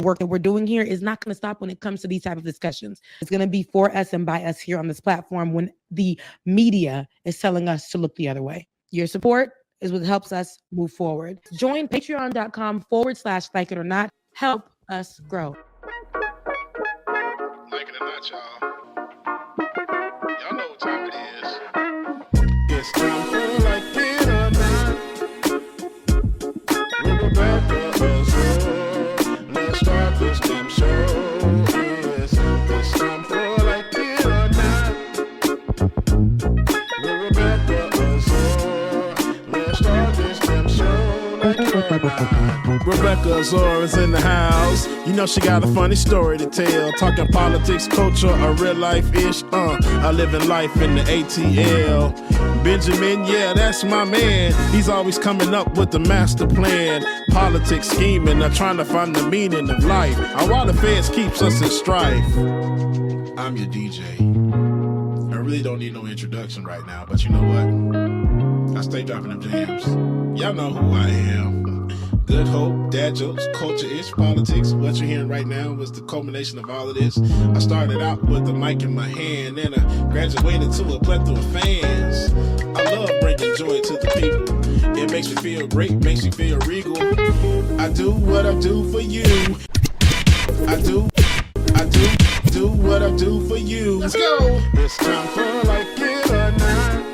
work that we're doing here is not going to stop when it comes to these type of discussions. It's going to be for us and by us here on this platform when the media is telling us to look the other way. Your support is what helps us move forward. Join patreon.com/like it or not. Help us grow. Like it or not, y'all. Y'all know what time it is. It's time for Like It or Not. With Rebecca Azor. Let's start this damn show. Yes, it's time for Like It or Not. With Rebecca Azor. Let's start this damn show. Like it or not. Rebecca Azor is in the house. You know she got a funny story to tell. Talking politics, culture, or real life-ish. I live in life in the ATL. Benjamin, yeah, that's my man. He's always coming up with the master plan. Politics, scheming, or trying to find the meaning of life. While the feds keeps us in strife. I'm your DJ. I really don't need no introduction right now, but you know what? I stay dropping them jams. Y'all know who I am. Good hope, dad jokes, culture-ish, politics. What you're hearing right now was the culmination of all of this. I started out with the mic in my hand, and I graduated to a plethora of fans. I love bringing joy to the people. It makes me feel great, makes me feel regal. I do what I do for you. I do what I do for you. Let's go. It's time for Like It or Not.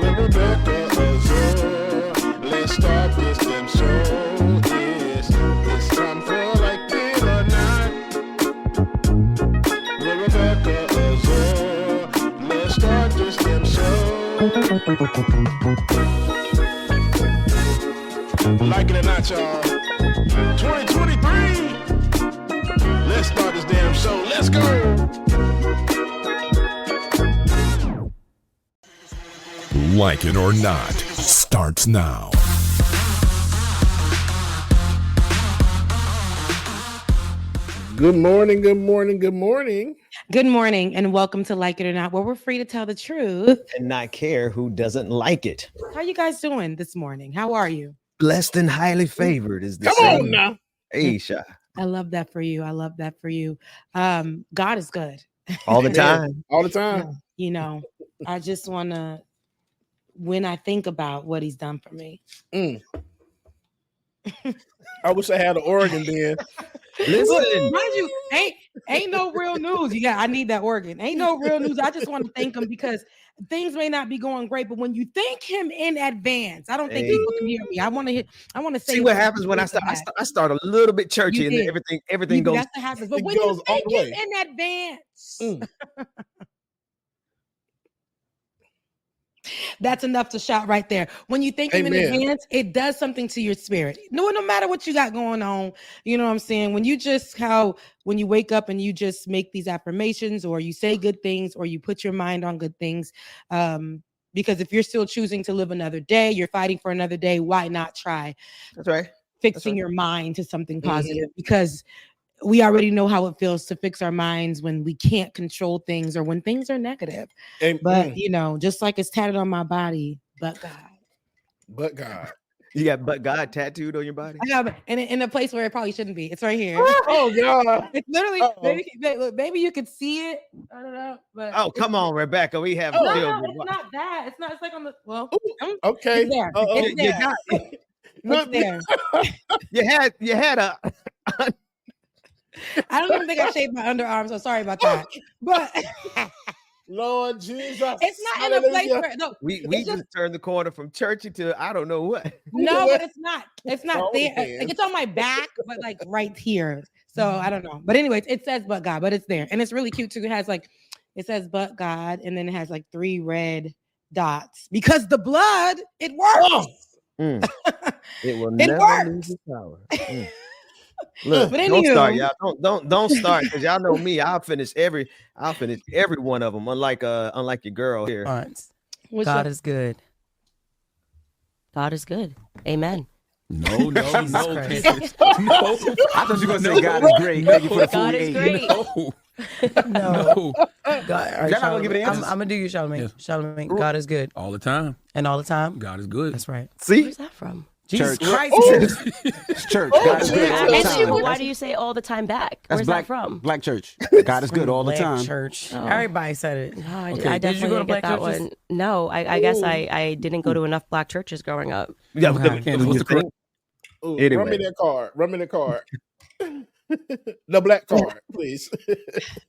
With Rebecca Azor. Let's start this damn show. Yes, it's time for Like It or Not. With Rebecca Azor. Let's start this damn show. Like it or not, y'all. 2023. Let's start this damn show. Let's go. Like It or Not starts now. Good morning, good morning, good morning. Good morning, and welcome to Like It or Not, where we're free to tell the truth and not care who doesn't like it. How you guys doing this morning? How are you? Blessed and highly favored is the Come saying. on now. Hey, Sha. I love that for you. I love that for you. God is good. All the time. All the time. You know, I just want to, when I think about what he's done for me. I wish I had an organ then. Listen. Mind you, ain't no real news. Yeah, I need that organ. Ain't no real news. I just want to thank him because things may not be going great, but when you thank him in advance, I don't think people can hear me. I want to say. See what happens when I start a little bit churchy and everything goes. That's what happens. But when you thank him in advance, that's enough to shout right there. When you thank him in advance, it does something to your spirit. No matter what you got going on, you know what I'm saying? When you wake up and you just make these affirmations, or you say good things, or you put your mind on good things, because if you're still choosing to live another day, you're fighting for another day, why not try? That's right. Fixing your mind to something positive, because we already know how it feels to fix our minds when we can't control things or when things are negative. But, just like it's tatted on my body, but God. But God. You got "but God" tattooed on your body? I have, and in a place where it probably shouldn't be. It's right here. Oh, God. It's literally, maybe you could see it. I don't know. But come on, Rebecca. We have no, it's not that. It's not. It's like on the, okay. It's there. It's there. It's there. You had a... I don't even think I shaved my underarms, so sorry about that. But Lord Jesus, it's not in a place where we just turned the corner from churchy to I don't know what. No, but it's not. It's not there. Like, it's on my back, but like right here. So I don't know. But anyways, it says "but God," but it's there, and it's really cute too. It says "but God," and then it has like 3 red dots because the blood it works. It will never lose its power. Look, but don't start, y'all. Don't start, because y'all know me. I'll finish every one of them. Unlike your girl here. All right. God is good. God is good. Amen. No. No. I thought you were gonna say God is great. Thank you for the God is great. No. God, right, y'all not gonna give it I'm gonna do you, Charlamagne. Yes. Charlamagne. God is good all the time. and all the time. God is good. That's right. See, Where's that from? Jesus Church. Christ. It's church. God is good all the And time. why do you say all the time back? That's Where's black, that from? Black church. God is good all the Black time. church. Oh. Everybody said it. No, I Okay, definitely did you go to didn't get black that churches? one. No, I guess I didn't go to enough black churches growing up. Yeah, Okay. Candace, what's the correct? Ooh, Anyway. Run me that card. Run me the card. The black card, please.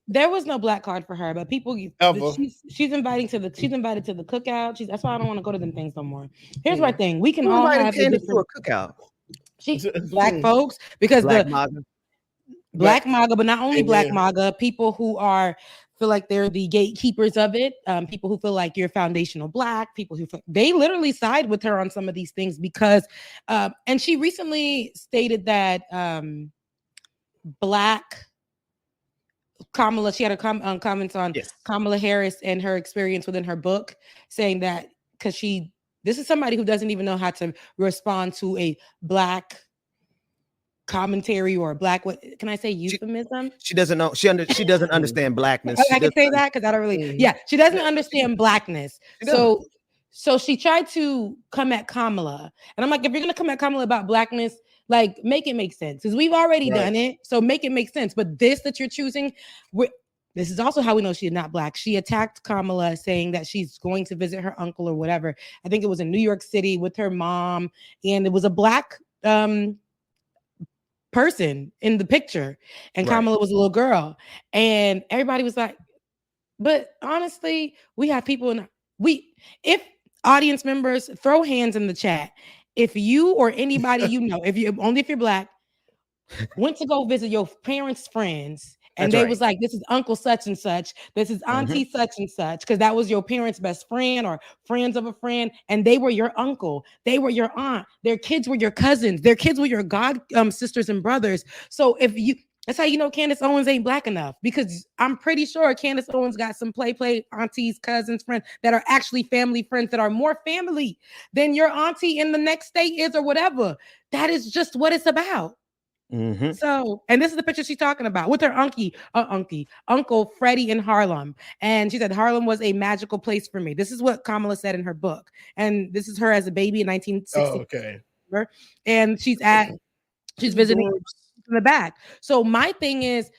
There was no black card for her, but people Ever. she's invited to the cookout. That's why I don't want to go to them things no more. Here's my thing: we can Who all invited have the Candace to different a cookout? black folks because Black the MAGA. Black MAGA, but not only Black Amen. MAGA, people who feel like they're the gatekeepers of it, people who feel like you're foundational Black, people who they literally side with her on some of these things because, and she recently stated that Black Kamala, she had a comments on Kamala Harris and her experience within her book, saying that because this is somebody who doesn't even know how to respond to a Black commentary or Black, what can I say, euphemism? She doesn't know. She doesn't understand Blackness. I can say that because I don't really. Yeah, she doesn't understand Blackness. So she tried to come at Kamala, and I'm like, if you're gonna come at Kamala about Blackness, like make it make sense because we've already done it. So make it make sense. But this that you're choosing, this is also how we know she's not Black. She attacked Kamala, saying that she's going to visit her uncle or whatever. I think it was in New York City with her mom, and it was a Black person in the picture, and Kamala was a little girl, and everybody was like, but honestly, we have people if audience members throw hands in the chat, if you or anybody if you're Black went to go visit your parents' friends and they was like, this is Uncle such and such, this is Auntie such and such, because that was your parents' best friend or friends of a friend, and they were your uncle, they were your aunt, their kids were your cousins, their kids were your god sisters and brothers. So that's how you know Candace Owens ain't Black enough, because I'm pretty sure Candace Owens got some play aunties, cousins, friends that are actually family friends that are more family than your auntie in the next state is or whatever. That is just what it's about. So, and this is the picture she's talking about with her uncle Freddie in Harlem. And she said, Harlem was a magical place for me. This is what Kamala said in her book. And this is her as a baby in 1960. Okay. And she's visiting in the back. So my thing is,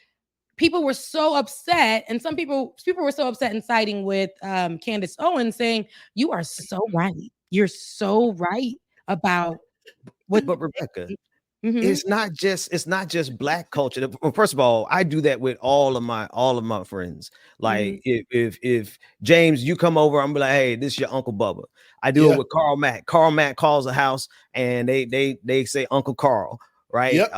people were so upset, and some people were so upset and siding with Candace Owens, saying, you are so right. You're so right about what. But Rebecca, it's not just Black culture. Well, first of all, I do that with all of my friends. Like if James, you come over, I'm be like, hey, this is your Uncle Bubba. I do it with Carl Mack. Carl Mack calls the house and they say Uncle Carl, right? Yep.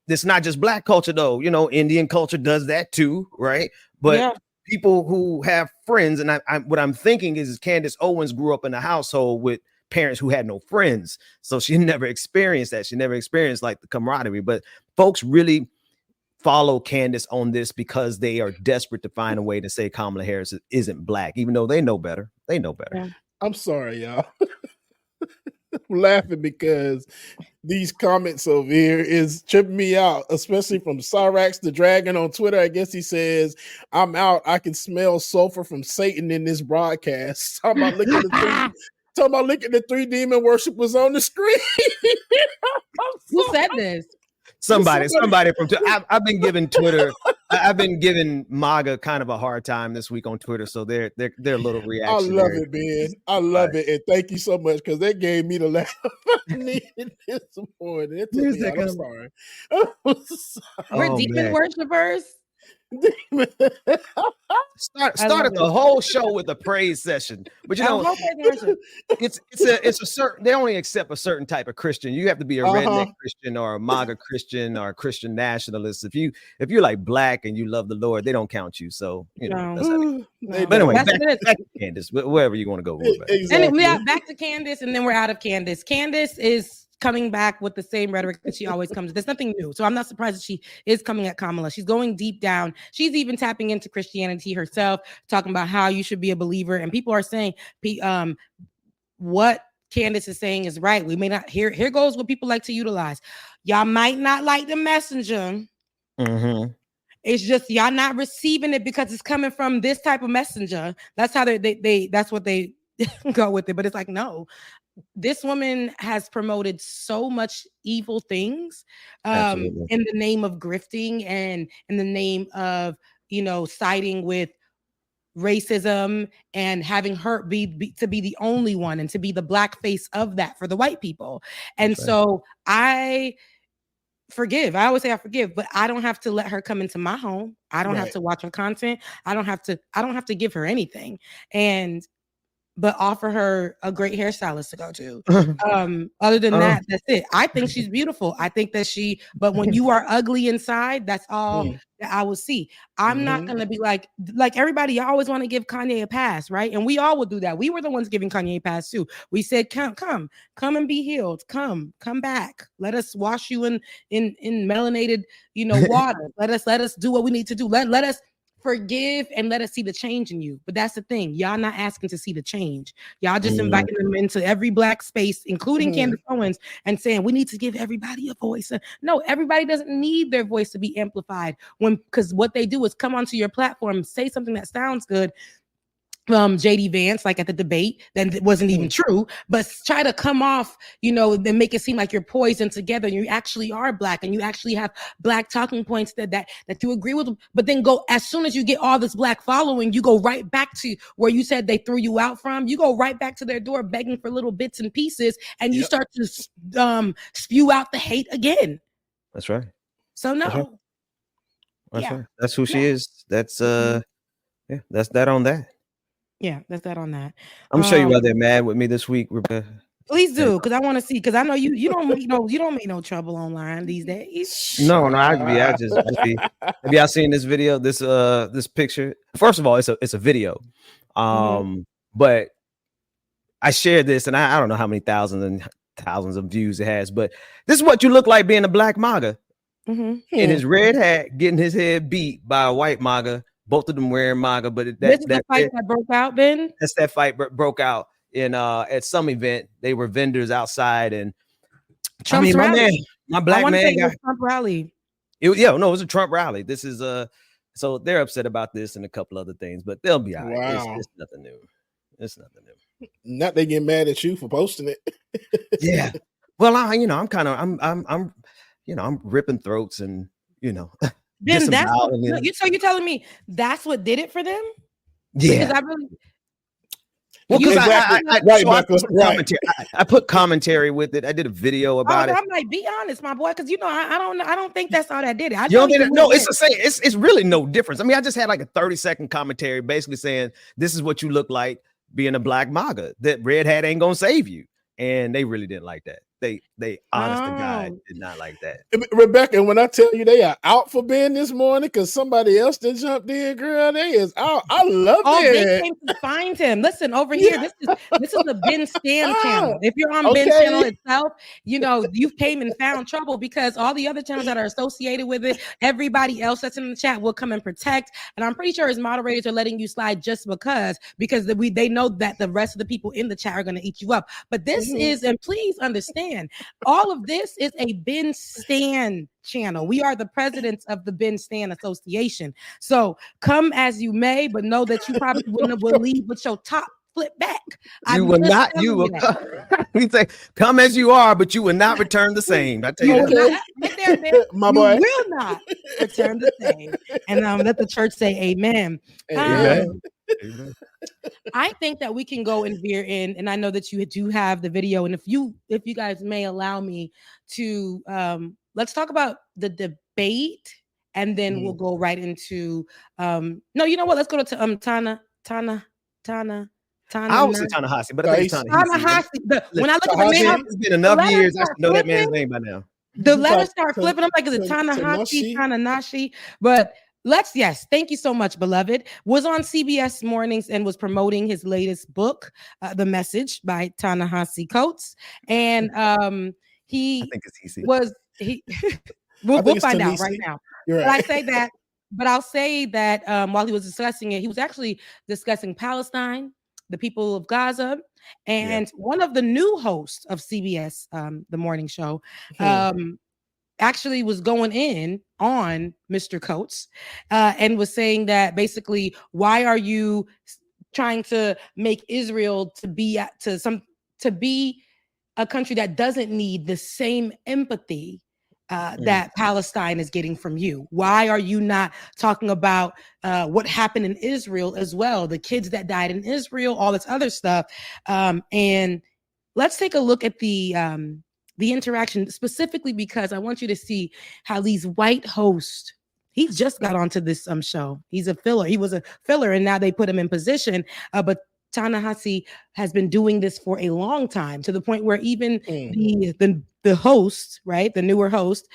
It's not just Black culture though. You know, Indian culture does that too, right? But people who have friends, and what I'm thinking is Candace Owens grew up in a household with parents who had no friends, so she never experienced that. She never experienced like the camaraderie. But folks really follow Candace on this because they are desperate to find a way to say Kamala Harris isn't Black, even though they know better. They know better. Yeah. I'm sorry, y'all. I'm laughing because these comments over here is tripping me out, especially from Cyrax the Dragon on Twitter. I guess he says, I'm out. I can smell sulfur from Satan in this broadcast. Talking about licking the three demon worshipers on the screen. Who said this? Somebody from I've been giving Twitter, I've been giving MAGA kind of a hard time this week on Twitter, so they're a little reactionary. I love it, man. I love it, and thank you so much because they gave me the laugh I needed this morning. It took me out. I'm sorry. We're demon worshipers. Started the whole show with a praise session, but you know, it's a certain. They only accept a certain type of Christian. You have to be a redneck Christian or a MAGA Christian or a Christian nationalist. If you're like Black and you love the Lord, they don't count you. So you know. But anyway, back to Candace, wherever you want to go. Exactly. And we are back to Candace, and then we're out of Candace. Candace is coming back with the same rhetoric that she always comes. There's nothing new. So I'm not surprised that she is coming at Kamala. She's going deep down. She's even tapping into Christianity herself, talking about how you should be a believer. And people are saying what Candace is saying is right. We may not, here goes what people like to utilize. Y'all might not like the messenger. It's just y'all not receiving it because it's coming from this type of messenger. That's how they that's what they go with it. But it's like, no. this woman has promoted so much evil things in the name of grifting and in the name of, siding with racism and having her be to be the only one and to be the black face of that for the white people. And so I forgive. I always say I forgive, but I don't have to let her come into my home. I don't have to watch her content. I don't have to give her anything. But offer her a great hairstylist to go to. Other than that, that's it. I think she's beautiful. I think that but when you are ugly inside, that's all that I will see. I'm not going to be like everybody. You always want to give Kanye a pass, right? And we all will do that. We were the ones giving Kanye a pass too. We said, come and be healed. Come back. Let us wash you in melanated, water. Let us do what we need to do. Let us forgive and let us see the change in you. But that's the thing. Y'all not asking to see the change. Y'all just inviting them into every black space, including Candace Owens, and saying we need to give everybody a voice. No, everybody doesn't need their voice to be amplified because what they do is come onto your platform, say something that sounds good. JD Vance, like at the debate, then it wasn't even true, but try to come off, then make it seem like you're poised and together and you actually are black and you actually have black talking points that you agree with, but then go, as soon as you get all this black following, you go right back to where you said they threw you out from. You go right back to their door begging for little bits and pieces and you start to spew out the hate again. That's right. So no. That's right. That's who she is. That's that's that on that. Yeah, that's that on that. I'm sure you why they're mad with me this week, Rebecca. Please do, because I want to see. Because I know you don't make no trouble online these days. No, I just have y'all seen this video? This picture. First of all, it's a video, but I shared this, and I don't know how many thousands and thousands of views it has. But this is what you look like being a black MAGA in his red hat, getting his head beat by a white MAGA. Both of them wearing MAGA, but this is the fight that broke out, Ben. That's that fight broke out in at some event. They were vendors outside, and Trump's rally. My black man got Trump rally. It was a Trump rally. This is so they're upset about this and a couple other things, but they'll be all right. Wow. It's nothing new. It's nothing new. Not they get mad at you for posting it. Yeah. Well, I'm ripping throats and Then so you're telling me that's what did it for them? Yeah. Because I put commentary with it. I did a video about it. I'm like, be honest, my boy, because I don't think that's all that did it. It's the same. It's really no difference. I mean, I just had like a 30-second commentary basically saying this is what you look like being a black MAGA. That red hat ain't gonna save you. And they really didn't like that. They honest to God did not like that. Rebecca, when I tell you they are out for Ben this morning because somebody else that jumped in, girl, they is out. I love it. They came to find him. Listen, over here, this is the Ben Stan channel. If you're on Ben's channel itself, you came and found trouble because all the other channels that are associated with it, everybody else that's in the chat will come and protect. And I'm pretty sure his moderators are letting you slide just because they know that the rest of the people in the chat are going to eat you up. But this is, and please understand, all of this is a Ben Stan channel. We are the presidents of the Ben Stan Association. So come as you may, but know that you probably wouldn't will leave with your top flip back. You will not. You will. We say, come as you are, but you will not return the same. I tell you that. My boy, you will not return the same. And let the church say, Amen. Amen. I think that we can go and veer in, and I know that you do have the video. And if you guys may allow me to, let's talk about the debate, and then we'll go right into. No, you know what? Let's go to Ta-Nehisi. I always say Ta-Nehisi, but I think it's Ta-Nehisi. When I look at the name, it's been enough years. I should know that man's name by now. The letters start flipping. I'm like, is it Ta-Nehisi, Ta-Nehisi? But thank you so much, beloved. Was on CBS Mornings and was promoting his latest book, The Message by Ta-Nehisi Coates. And I think it's easy. We'll find out right now. Right. But I'll say that while he was discussing it, he was actually discussing Palestine, the people of Gaza, and one of the new hosts of CBS, the morning show, actually was going in on Mr. Coates and was saying that basically, why are you trying to make Israel to be a country that doesn't need the same empathy that Palestine is getting from you? Why are you not talking about what happened in Israel as well? The kids that died in Israel, all this other stuff. And let's take a look at the interaction specifically, because I want you to see how these white hosts, he just got onto this show. He's a filler. He was a filler, and now they put him in position. But Ta-Nehisi has been doing this for a long time, to the point where even the host, right, the newer host,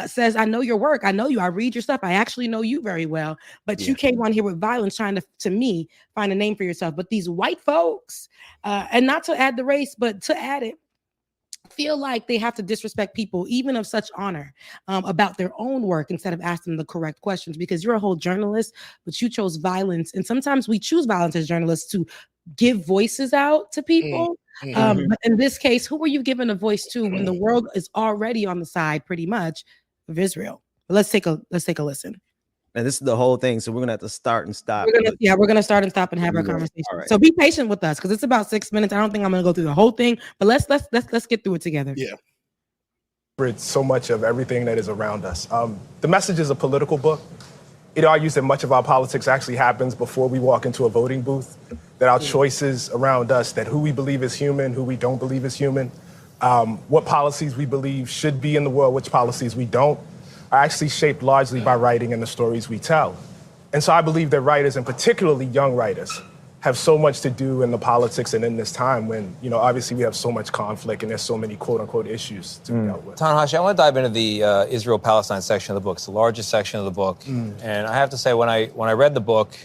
says, "I know your work. I know you. I read your stuff. I actually know you very well. But you came on here with violence, trying to me find a name for yourself." But these white folks, and not to add the race, but to add it, feel like they have to disrespect people, even of such honor, about their own work, instead of asking them the correct questions. Because you're a whole journalist, but you chose violence. And sometimes we choose violence as journalists to give voices out to people. But in this case, who were you giving a voice to when the world is already on the side, pretty much, of Israel? But let's take a listen. And this is the whole thing, so we're gonna have to start and stop. We're gonna start and stop and have our conversation. Right. So be patient with us, because it's about 6 minutes. I don't think I'm gonna go through the whole thing, but let's get through it together. Yeah. It's so much of everything that is around us. The Message is a political book. It argues that much of our politics actually happens before we walk into a voting booth, that our choices around us, that who we believe is human, who we don't believe is human, what policies we believe should be in the world, which policies we don't, are actually shaped largely by writing and the stories we tell. And so I believe that writers, and particularly young writers, have so much to do in the politics and in this time when, obviously we have so much conflict and there's so many quote unquote issues to be dealt with. Ta-Nehisi, I want to dive into the Israel-Palestine section of the book. It's the largest section of the book. And I have to say, when I read the book,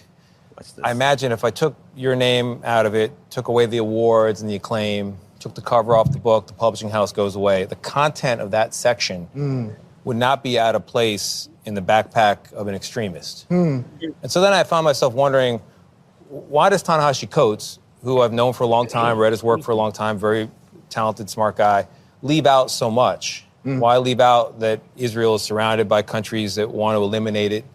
I imagine if I took your name out of it, took away the awards and the acclaim, took the cover off the book, the publishing house goes away, the content of that section would not be out of place in the backpack of an extremist. And so then I found myself wondering, why does Ta-Nehisi Coates, who I've known for a long time, read his work for a long time, very talented, smart guy, leave out so much? Why leave out that Israel is surrounded by countries that want to eliminate it?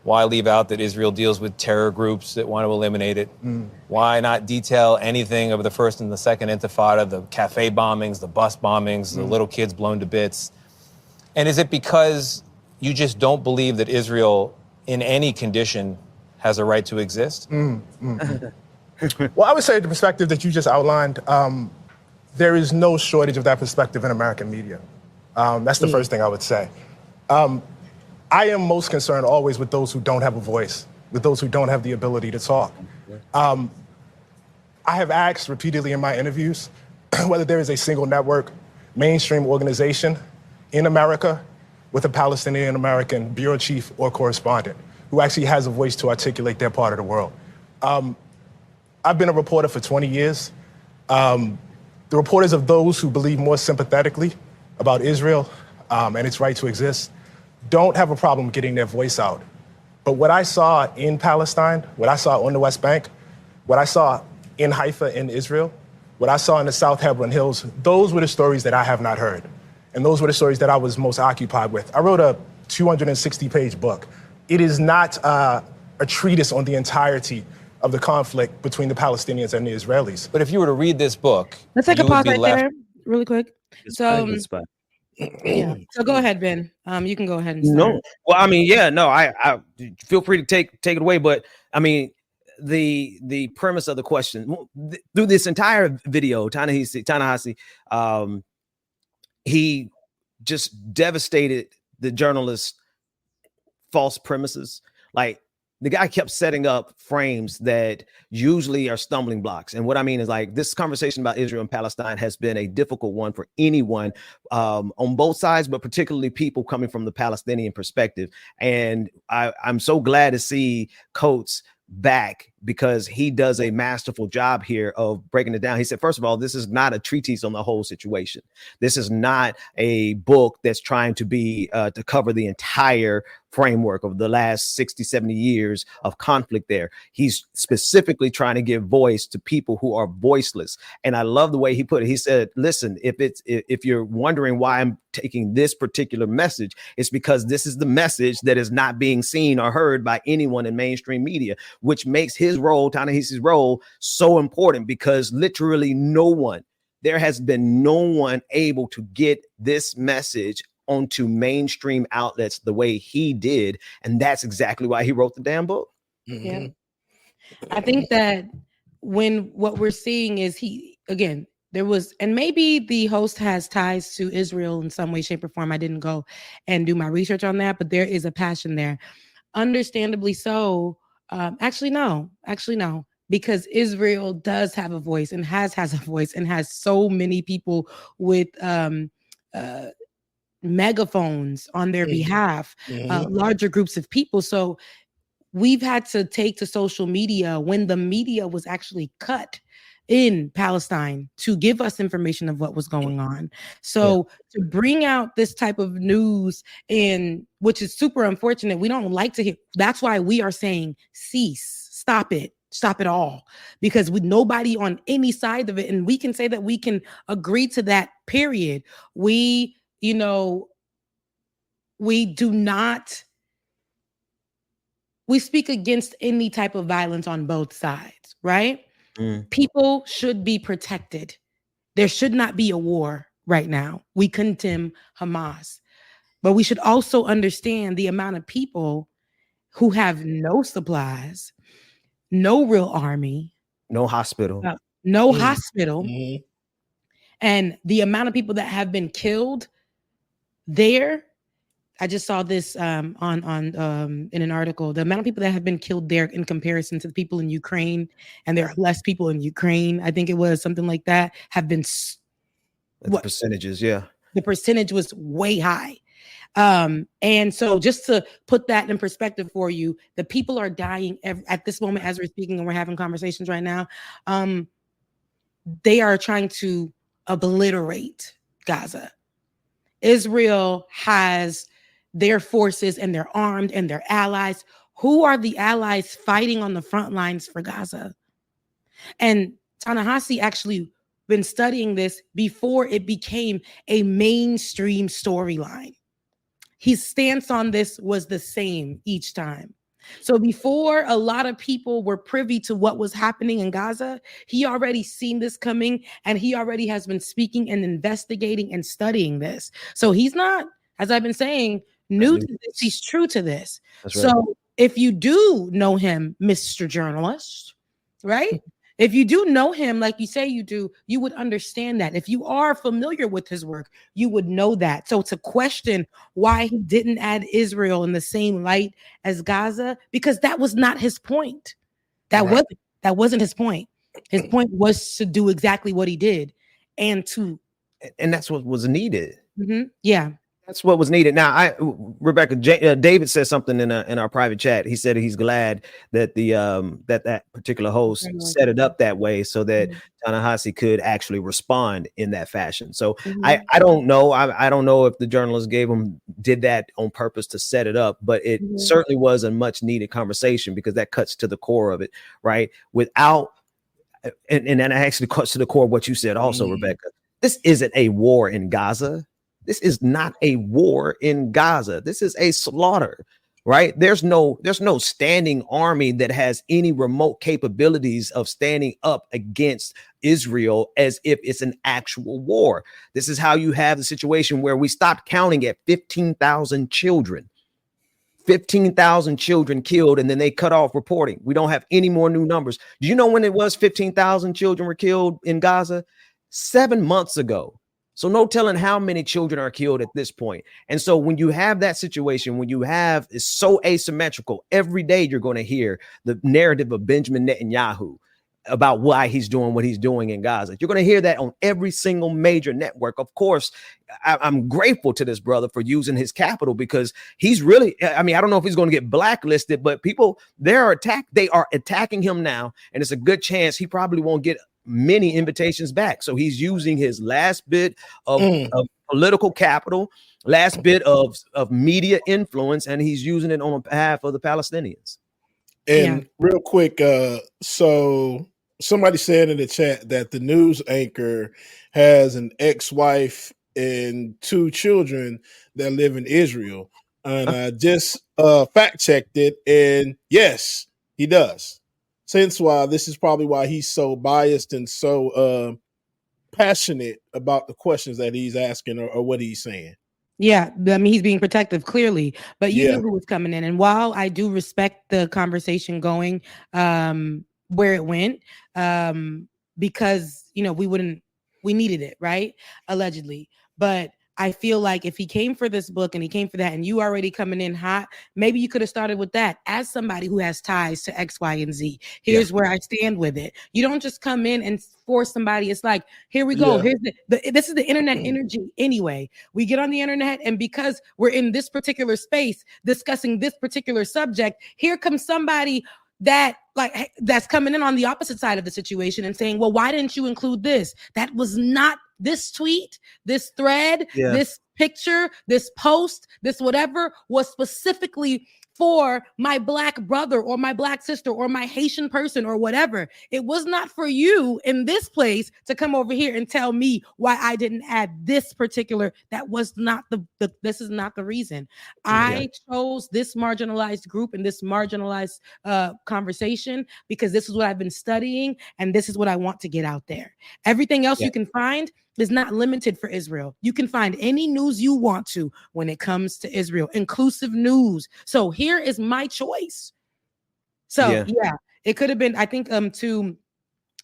Why leave out that Israel deals with terror groups that want to eliminate it? Why not detail anything of the first and the second intifada, the cafe bombings, the bus bombings, the little kids blown to bits? And is it because you just don't believe that Israel, in any condition, has a right to exist? Well, I would say the perspective that you just outlined, there is no shortage of that perspective in American media. That's the first thing I would say. I am most concerned always with those who don't have a voice, with those who don't have the ability to talk. I have asked repeatedly in my interviews whether there is a single network, mainstream organization in America with a Palestinian American bureau chief or correspondent who actually has a voice to articulate their part of the world. I've been a reporter for 20 years. The reporters of those who believe more sympathetically about Israel and its right to exist don't have a problem getting their voice out. But what I saw in Palestine, what I saw on the West Bank, what I saw in Haifa in Israel, what I saw in the South Hebron Hills, those were the stories that I have not heard. And those were the stories that I was most occupied with. I wrote a 260-page book. It is not a treatise on the entirety of the conflict between the Palestinians and the Israelis. But if you were to read this book, let's take a pause right there, really quick. So go ahead, Ben. You can go ahead and start. No, well, I mean, I feel free to take it away. But I mean, the premise of the question through this entire video, Ta-Nehisi, he just devastated the journalist's false premises. Like, the guy kept setting up frames that usually are stumbling blocks. And what I mean is, like, this conversation about Israel and Palestine has been a difficult one for anyone on both sides, but particularly people coming from the Palestinian perspective. And I'm so glad to see Coates back, because he does a masterful job here of breaking it down. He said, first of all, this is not a treatise on the whole situation. This is not a book that's trying to be to cover the entire framework of the last 60, 70 years of conflict there. He's specifically trying to give voice to people who are voiceless. And I love the way he put it. He said, listen, if you're wondering why I'm taking this particular message, it's because this is the message that is not being seen or heard by anyone in mainstream media, which makes his role, Ta-Nehisi's role, so important, because literally no one there has been no one able to get this message onto mainstream outlets the way he did. And that's exactly why he wrote the damn book. Mm-hmm. Yeah. I think that when what we're seeing is there was, and maybe the host has ties to Israel in some way, shape, or form. I didn't go and do my research on that, but there is a passion there. Understandably so. Actually, no, because Israel does have a voice and has a voice and has so many people with megaphones on their behalf, larger groups of people. So we've had to take to social media when the media was actually cut in Palestine to give us information of what was going on. So to bring out this type of news, and which is super unfortunate, we don't like to hear. That's why we are saying cease, stop it all, because with nobody on any side of it, and we can say that we can agree to that, period. We do not. We speak against any type of violence on both sides, right? People should be protected. There should not be a war right now. We condemn Hamas, but we should also understand the amount of people who have no supplies, no real army, no hospital, and the amount of people that have been killed there. I just saw this on in an article. The amount of people that have been killed there in comparison to the people in Ukraine, and there are less people in Ukraine. I think it was something like that. Have been the percentages, yeah. The percentage was way high, and so just to put that in perspective for you, the people are dying at this moment as we're speaking and we're having conversations right now. They are trying to obliterate Gaza. Israel has their forces and they're armed and they're allies. Who are the allies fighting on the front lines for Gaza? And Ta-Nehisi actually been studying this before it became a mainstream storyline. His stance on this was the same each time. So before a lot of people were privy to what was happening in Gaza, he already seen this coming and he already has been speaking and investigating and studying this. So he's not, as I've been saying, new to this. He's true to this. That's so right. If you do know him, Mr. Journalist, right? If you do know him like you say you do, you would understand that. If you are familiar with his work, you would know that. So to question why he didn't add Israel in the same light as Gaza, because that was not his point. That wasn't his point. His point was to do exactly what he did, and that's what was needed. Mm-hmm. Yeah. That's what was needed. Now, Rebecca, David said something in our private chat. He said he's glad that that particular host set it up that way so that Ta-Nehisi could actually respond in that fashion. So I don't know. I don't know if the journalist did that on purpose to set it up, but it certainly was a much needed conversation because that cuts to the core of it, right? Without, and that actually cuts to the core of what you said also, Rebecca. This isn't a war in Gaza. This is not a war in Gaza. This is a slaughter, right? There's no standing army that has any remote capabilities of standing up against Israel as if it's an actual war. This is how you have the situation where we stopped counting at 15,000 children. 15,000 children killed, and then they cut off reporting. We don't have any more new numbers. Do you know when it was 15,000 children were killed in Gaza? 7 months ago. So no telling how many children are killed at this point. And so when you have that situation, it's so asymmetrical, every day you're going to hear the narrative of Benjamin Netanyahu about why he's doing what he's doing in Gaza. You're going to hear that on every single major network. Of course, I'm grateful to this brother for using his capital because he's really, I don't know if he's going to get blacklisted, but people, they are attacking him now. And it's a good chance he probably won't get many invitations back. So he's using his last bit of political capital, last bit of media influence, and he's using it on behalf of the Palestinians. And real quick, so somebody said in the chat that the news anchor has an ex-wife and 2 children that live in Israel. And I just fact checked it, and yes, he does. Since why this is probably why he's so biased and so passionate about the questions that he's asking or what he's saying. Yeah, I mean, he's being protective clearly, but you knew who was coming in. And while I do respect the conversation going where it went, because, you know, we needed it, right? Allegedly. But I feel like if he came for this book and he came for that and you already coming in hot, maybe you could have started with that as somebody who has ties to X, Y, and Z. Here's where I stand with it. You don't just come in and force somebody. It's like, here we go. Here's this is the internet energy anyway. We get on the internet, and because we're in this particular space discussing this particular subject, here comes somebody that's coming in on the opposite side of the situation and saying, well, why didn't you include this? That was not this tweet, this thread, this picture, this post, this whatever was specifically for my Black brother or my Black sister or my Haitian person or whatever. It was not for you in this place to come over here and tell me why I didn't add this particular. That was not this is not the reason. I chose this marginalized group and this marginalized conversation because this is what I've been studying and this is what I want to get out there. Everything else you can find is not limited for Israel. You can find any news you want to when it comes to Israel, inclusive news. So here is my choice. So it could have been, I think, to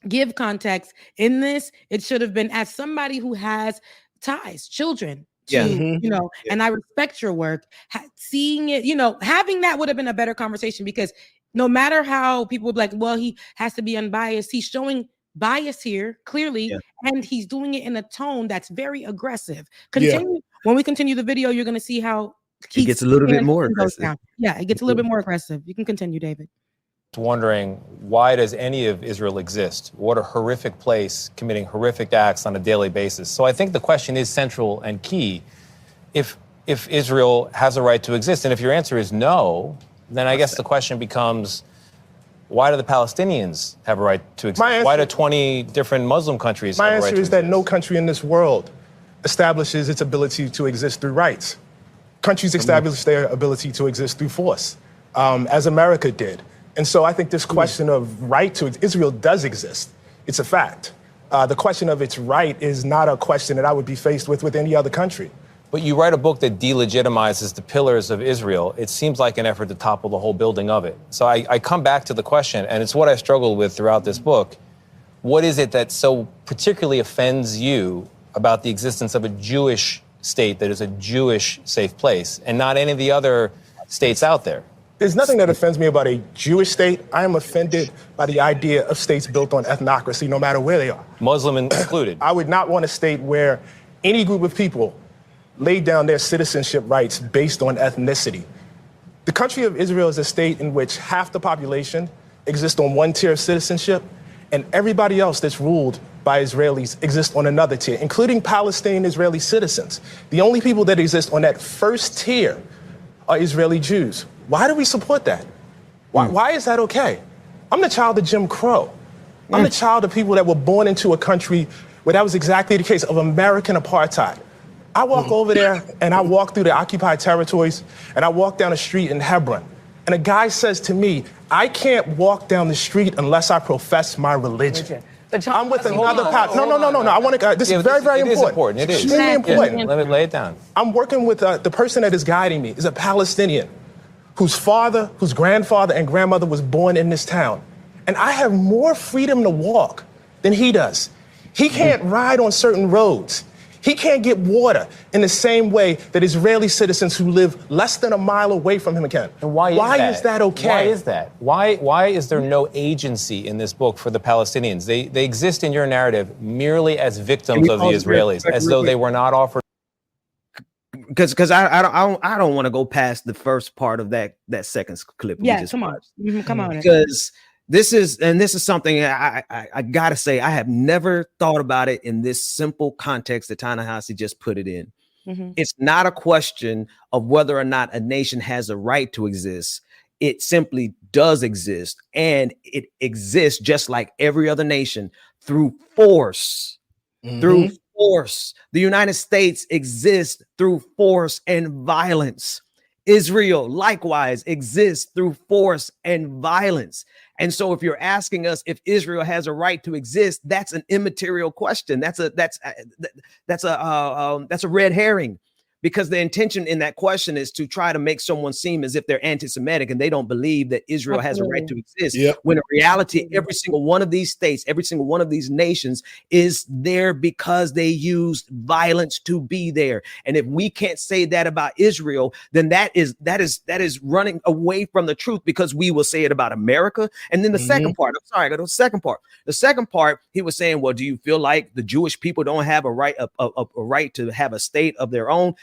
give context in this, it should have been as somebody who has ties, children, to, you know, and I respect your work. Seeing it, you know, having that would have been a better conversation, because no matter how people would be like, well, he has to be unbiased, he's showing bias here clearly, and he's doing it in a tone that's very aggressive. When we continue the video, you're going to see how he gets a little bit more aggressive. It gets a little bit more aggressive. You can continue, David. Wondering, why does any of Israel exist? What a horrific place, committing horrific acts on a daily basis. So I think the question is central and key. If Israel has a right to exist, and if your answer is no, then I guess the question becomes, why do the Palestinians have a right to exist? Why do 20 different Muslim countries have a right to exist? My answer is that no country in this world establishes its ability to exist through rights. Countries establish their ability to exist through force, as America did. And so I think this question of right to Israel does exist. It's a fact. The question of its right is not a question that I would be faced with any other country. But you write a book that delegitimizes the pillars of Israel. It seems like an effort to topple the whole building of it. So I come back to the question, and it's what I struggled with throughout this book. What is it that so particularly offends you about the existence of a Jewish state that is a Jewish safe place and not any of the other states out there? There's nothing that offends me about a Jewish state. I am offended by the idea of states built on ethnocracy, no matter where they are. Muslim included. I would not want a state where any group of people laid down their citizenship rights based on ethnicity. The country of Israel is a state in which half the population exists on one tier of citizenship, and everybody else that's ruled by Israelis exists on another tier, including Palestinian Israeli citizens. The only people that exist on that first tier are Israeli Jews. Why do we support that? Why is that okay? I'm the child of Jim Crow. I'm the child of people that were born into a country where that was exactly the case, of American apartheid. I walk over there and I walk through the occupied territories and I walk down a street in Hebron, and a guy says to me, I can't walk down the street unless I profess my religion. I'm with another pastor. No. I want to. This is very, very important. It is extremely important. Let me lay it down. I'm working with the person that is guiding me is a Palestinian whose father, whose grandfather and grandmother was born in this town, and I have more freedom to walk than he does. He can't ride on certain roads. He can't get water in the same way that Israeli citizens who live less than a mile away from him can. And why is that okay? Why is that? Why is there no agency in this book for the Palestinians? They exist in your narrative merely as victims of the Israelis, as though they were not offered. Because I don't want to go past the first part of that second clip. Yeah, come on. Because this is something I gotta say, I have never thought about it in this simple context that Ta-Nehisi just put it in. It's not a question of whether or not a nation has a right to exist. It simply does exist, and it exists just like every other nation through force. Through force. The United States exists through force and violence. Israel likewise exists through force and violence. And so if you're asking us if Israel has a right to exist, that's an immaterial question. That's a red herring, because the intention in that question is to try to make someone seem as if they're anti-Semitic and they don't believe that Israel has a right to exist. When in reality, every single one of these states, every single one of these nations is there because they used violence to be there. And if we can't say that about Israel, then that is running away from the truth, because we will say it about America. And then the second part, I'm sorry, I got the second part. The second part, he was saying, well, do you feel like the Jewish people don't have a right to have a state of their own?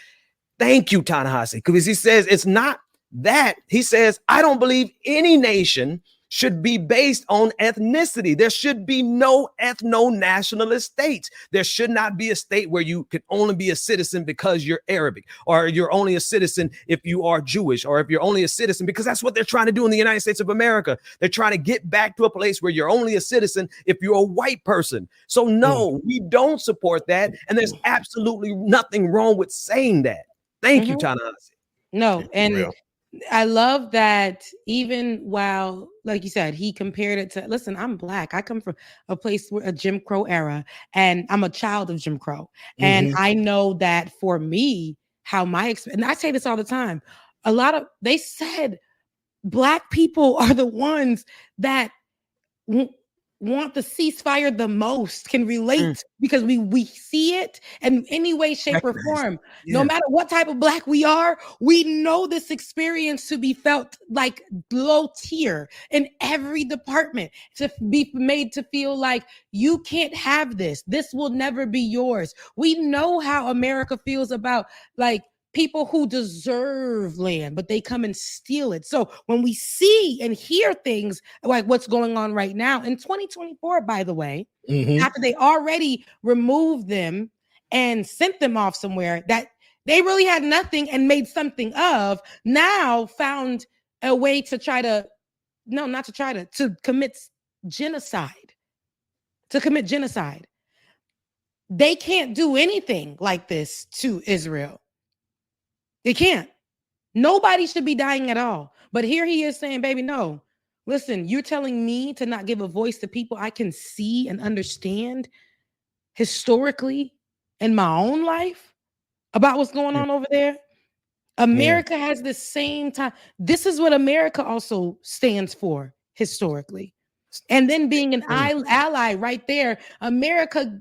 Thank you, Ta-Nehisi, because he says it's not that. He says, I don't believe any nation should be based on ethnicity. There should be no ethno-nationalist states. There should not be a state where you can only be a citizen because you're Arabic, or you're only a citizen if you are Jewish, or if you're only a citizen, because that's what they're trying to do in the United States of America. They're trying to get back to a place where you're only a citizen if you're a white person. So no, we don't support that. And there's absolutely nothing wrong with saying that. Thank you, Ta-Nehisi. No, and I love that even while, like you said, he compared it to, listen, I'm Black. I come from a place where a Jim Crow era, and I'm a child of Jim Crow. And I know that for me, how my experience, and I say this all the time, they said Black people are the ones that want the ceasefire the most, can relate, because we see it in any way, shape, or form. No matter what type of Black we are, we know this experience to be felt like low tier in every department, to be made to feel like you can't have this. This will never be yours. We know how America feels about like people who deserve land, but they come and steal it. So when we see and hear things like what's going on right now in 2024, by the way, after they already removed them and sent them off somewhere that they really had nothing and made something of, now found a way to to commit genocide. They can't do anything like this to Israel. They can't. Nobody should be dying at all. But here he is saying, baby, no. Listen, you're telling me to not give a voice to people I can see and understand historically in my own life about what's going on over there? America has the same time. This is what America also stands for historically. And then being an ally right there, America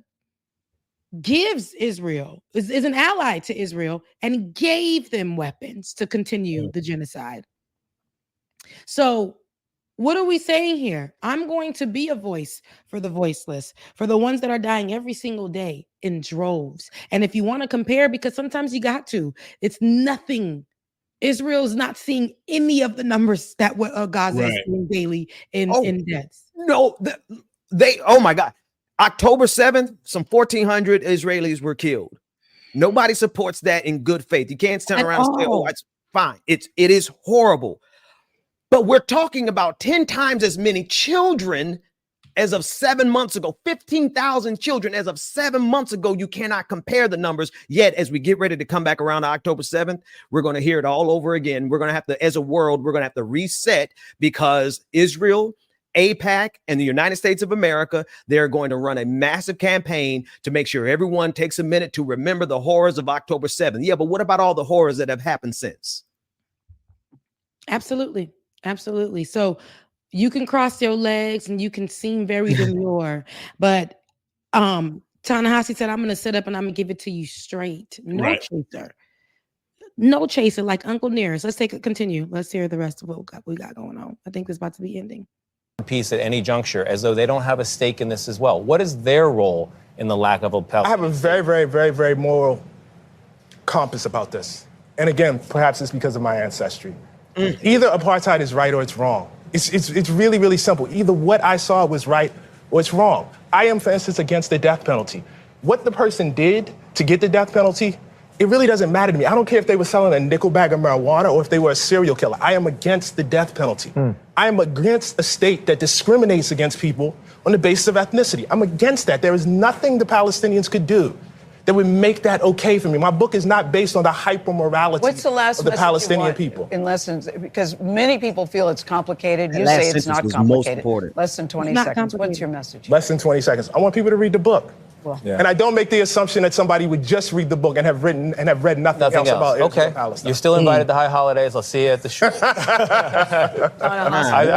gives Israel, is an ally to Israel, and gave them weapons to continue the genocide. So what are we saying here? I'm going to be a voice for the voiceless, for the ones that are dying every single day in droves. And if you want to compare, because sometimes you got to, it's nothing. Israel's not seeing any of the numbers that Gaza is seeing daily in deaths. No, oh my God. October 7th, some 1,400 Israelis were killed. Nobody supports that in good faith. You can't turn around and say, oh, it's fine. It is horrible. But we're talking about 10 times as many children as of 7 months ago, 15,000 children as of 7 months ago. You cannot compare the numbers. Yet, as we get ready to come back around October 7th, we're going to hear it all over again. We're going to have to, as a world, we're going to have to reset, because Israel, AIPAC, and the United States of America, they're going to run a massive campaign to make sure everyone takes a minute to remember the horrors of October 7th. Yeah, but what about all the horrors that have happened since? Absolutely. Absolutely. So you can cross your legs and you can seem very demure, but Ta-Nehisi said, I'm going to sit up and I'm going to give it to you straight. No chaser. No chaser, like Uncle Nearest. Let's continue. Let's hear the rest of what we got going on. I think it's about to be ending. Peace at any juncture, as though they don't have a stake in this as well. What is their role in the lack of a Palestine? I have a very, very, very, very moral compass about this. And again, perhaps it's because of my ancestry. Either apartheid is right or it's wrong. It's really, really simple. Either what I saw was right or it's wrong. I am, for instance, against the death penalty. What the person did to get the death penalty, it really doesn't matter to me. I don't care if they were selling a nickel bag of marijuana or if they were a serial killer. I am against the death penalty. I am against a state that discriminates against people on the basis of ethnicity. I'm against that. There is nothing the Palestinians could do that would make that okay for me. My book is not based on the hyper-morality What's the last of the message Palestinian you want people. in lessons? Because many people feel it's complicated. That You last say it's sentence not was complicated. most important. Less than 20 Not seconds. What's complicated. your message? Less than 20 seconds. I want people to read the book. Well, And I don't make the assumption that somebody would just read the book and have read nothing else about Israel Okay. and Palestine. You're still invited to High Holidays. I'll see you at the show. I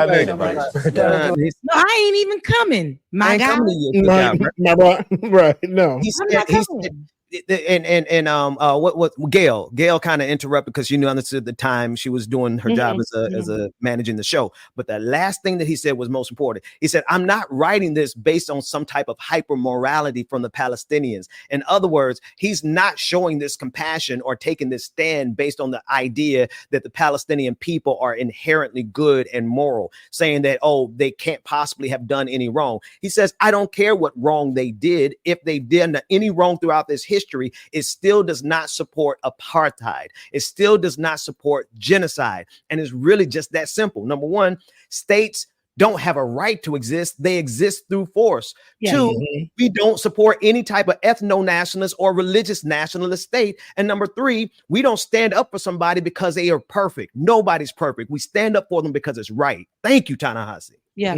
made it, buddy. No, I ain't even coming. My ain't guy. coming to your cookout, My bro, right? No. I'm not coming. What Gail kind of interrupted because you understood the time she was doing her job as a managing the show. But the last thing that he said was most important. He said, "I'm not writing this based on some type of hyper morality from the Palestinians." In other words, he's not showing this compassion or taking this stand based on the idea that the Palestinian people are inherently good and moral, saying that, oh, they can't possibly have done any wrong. He says, I don't care what wrong they did. If they did any wrong throughout this history, it still does not support apartheid. It still does not support genocide. And it's really just that simple. Number one, states don't have a right to exist. They exist through force. Yeah. Two, we don't support any type of ethno-nationalist or religious nationalist state. And number three, we don't stand up for somebody because they are perfect. Nobody's perfect. We stand up for them because it's right. Thank you, Ta-Nehisi. Yeah,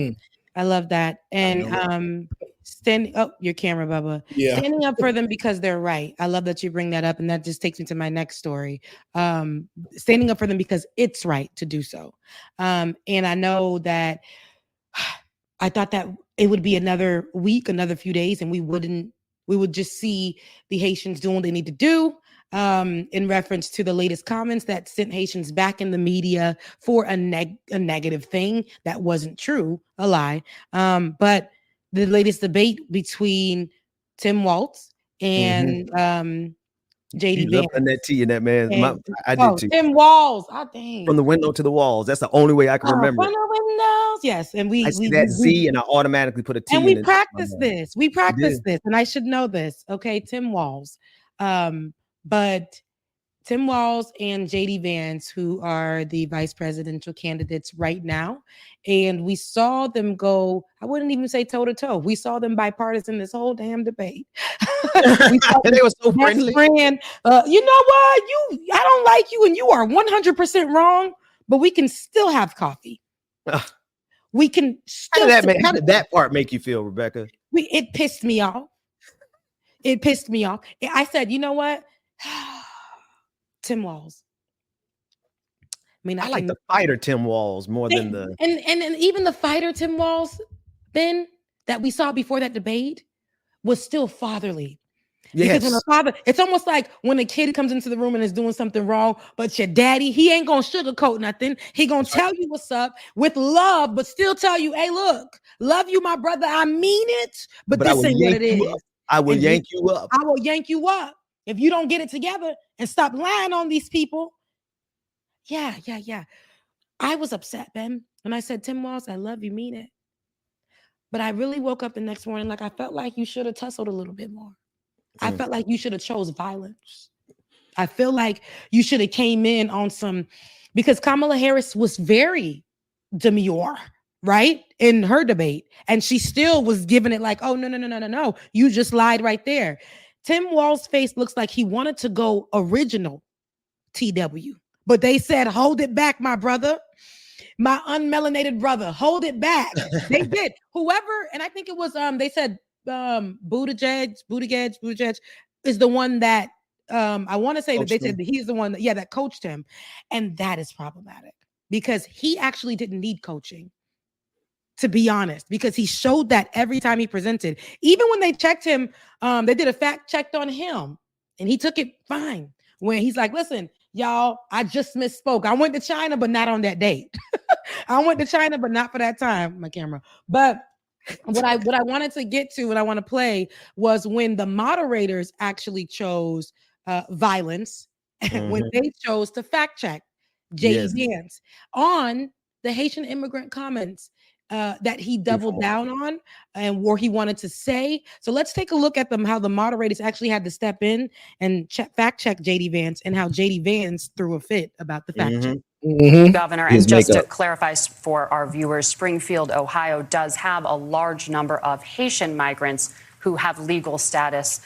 I love that. And standing up your camera, Bubba. Yeah. Standing up for them because they're right. I love that you bring that up, and that just takes me to my next story. Standing up for them because it's right to do so. And I know that I thought that it would be another week, another few days, and we would just see the Haitians doing what they need to do. In reference to the latest comments that sent Haitians back in the media for a negative thing that wasn't true, a lie. But the latest debate between Tim Walz and JD You love Vance. that tea and that man. I did too. Tim Walz. Oh, dang. From the window to the walls. That's the only way I can remember. From the windows. Yes. And I see that Z and I automatically put a T and in we it. practice this. We practice this. And I should know this. Okay. Tim Walz. But Tim Walz and JD Vance, who are the vice presidential candidates right now, and we saw them go, I wouldn't even say toe to toe. We saw them bipartisan this whole damn debate. They were so friendly. Friend, you know what? I don't like you, and you are 100% wrong, but we can still have coffee. We can still. How did that part make you feel, Rebecca? It pissed me off. It pissed me off. I said, you know what? Tim Walz. I mean, I like the fighter Tim Walz more than the and even the fighter Tim Walz then that we saw before that debate was still fatherly. Yes. Because when a father, it's almost like when a kid comes into the room and is doing something wrong, but your daddy, he ain't gonna sugarcoat nothing. He gonna tell you what's up with love, but still tell you, hey, look, love you, my brother. I mean it, but this ain't what it is. I will yank you up. I will yank you up if you don't get it together and stop lying on these people. Yeah. I was upset, Ben. And I said, Tim Walz, I love you, mean it. But I really woke up the next morning like I felt like you should have tussled a little bit more. I felt like you should have chose violence. I feel like you should have came in on some, because Kamala Harris was very demure, right? In her debate. And she still was giving it like, oh, no. You just lied right there. Tim Walz's face looks like he wanted to go original TW, but they said, hold it back, my brother, my unmelanated brother, hold it back. They did. Whoever, and I think it was, they said, Buttigieg is the one that I want to say that they said that he's the one that coached him, and that is problematic because he actually didn't need coaching, to be honest, because he showed that every time he presented. Even when they checked him, they did a fact check on him, and he took it fine. When he's like, "Listen, y'all, I just misspoke. I went to China, but not on that date. I went to China, but not for that time." My camera, but. What I wanted to get to, what I want to play was when the moderators actually chose violence, when they chose to fact check JD Vance on the Haitian immigrant comments that he doubled down on and where he wanted to say. So let's take a look at them, how the moderators actually had to step in and fact check JD Vance and how JD Vance threw a fit about the fact check. Governor, and just to clarify for our viewers, Springfield, Ohio does have a large number of Haitian migrants who have legal status.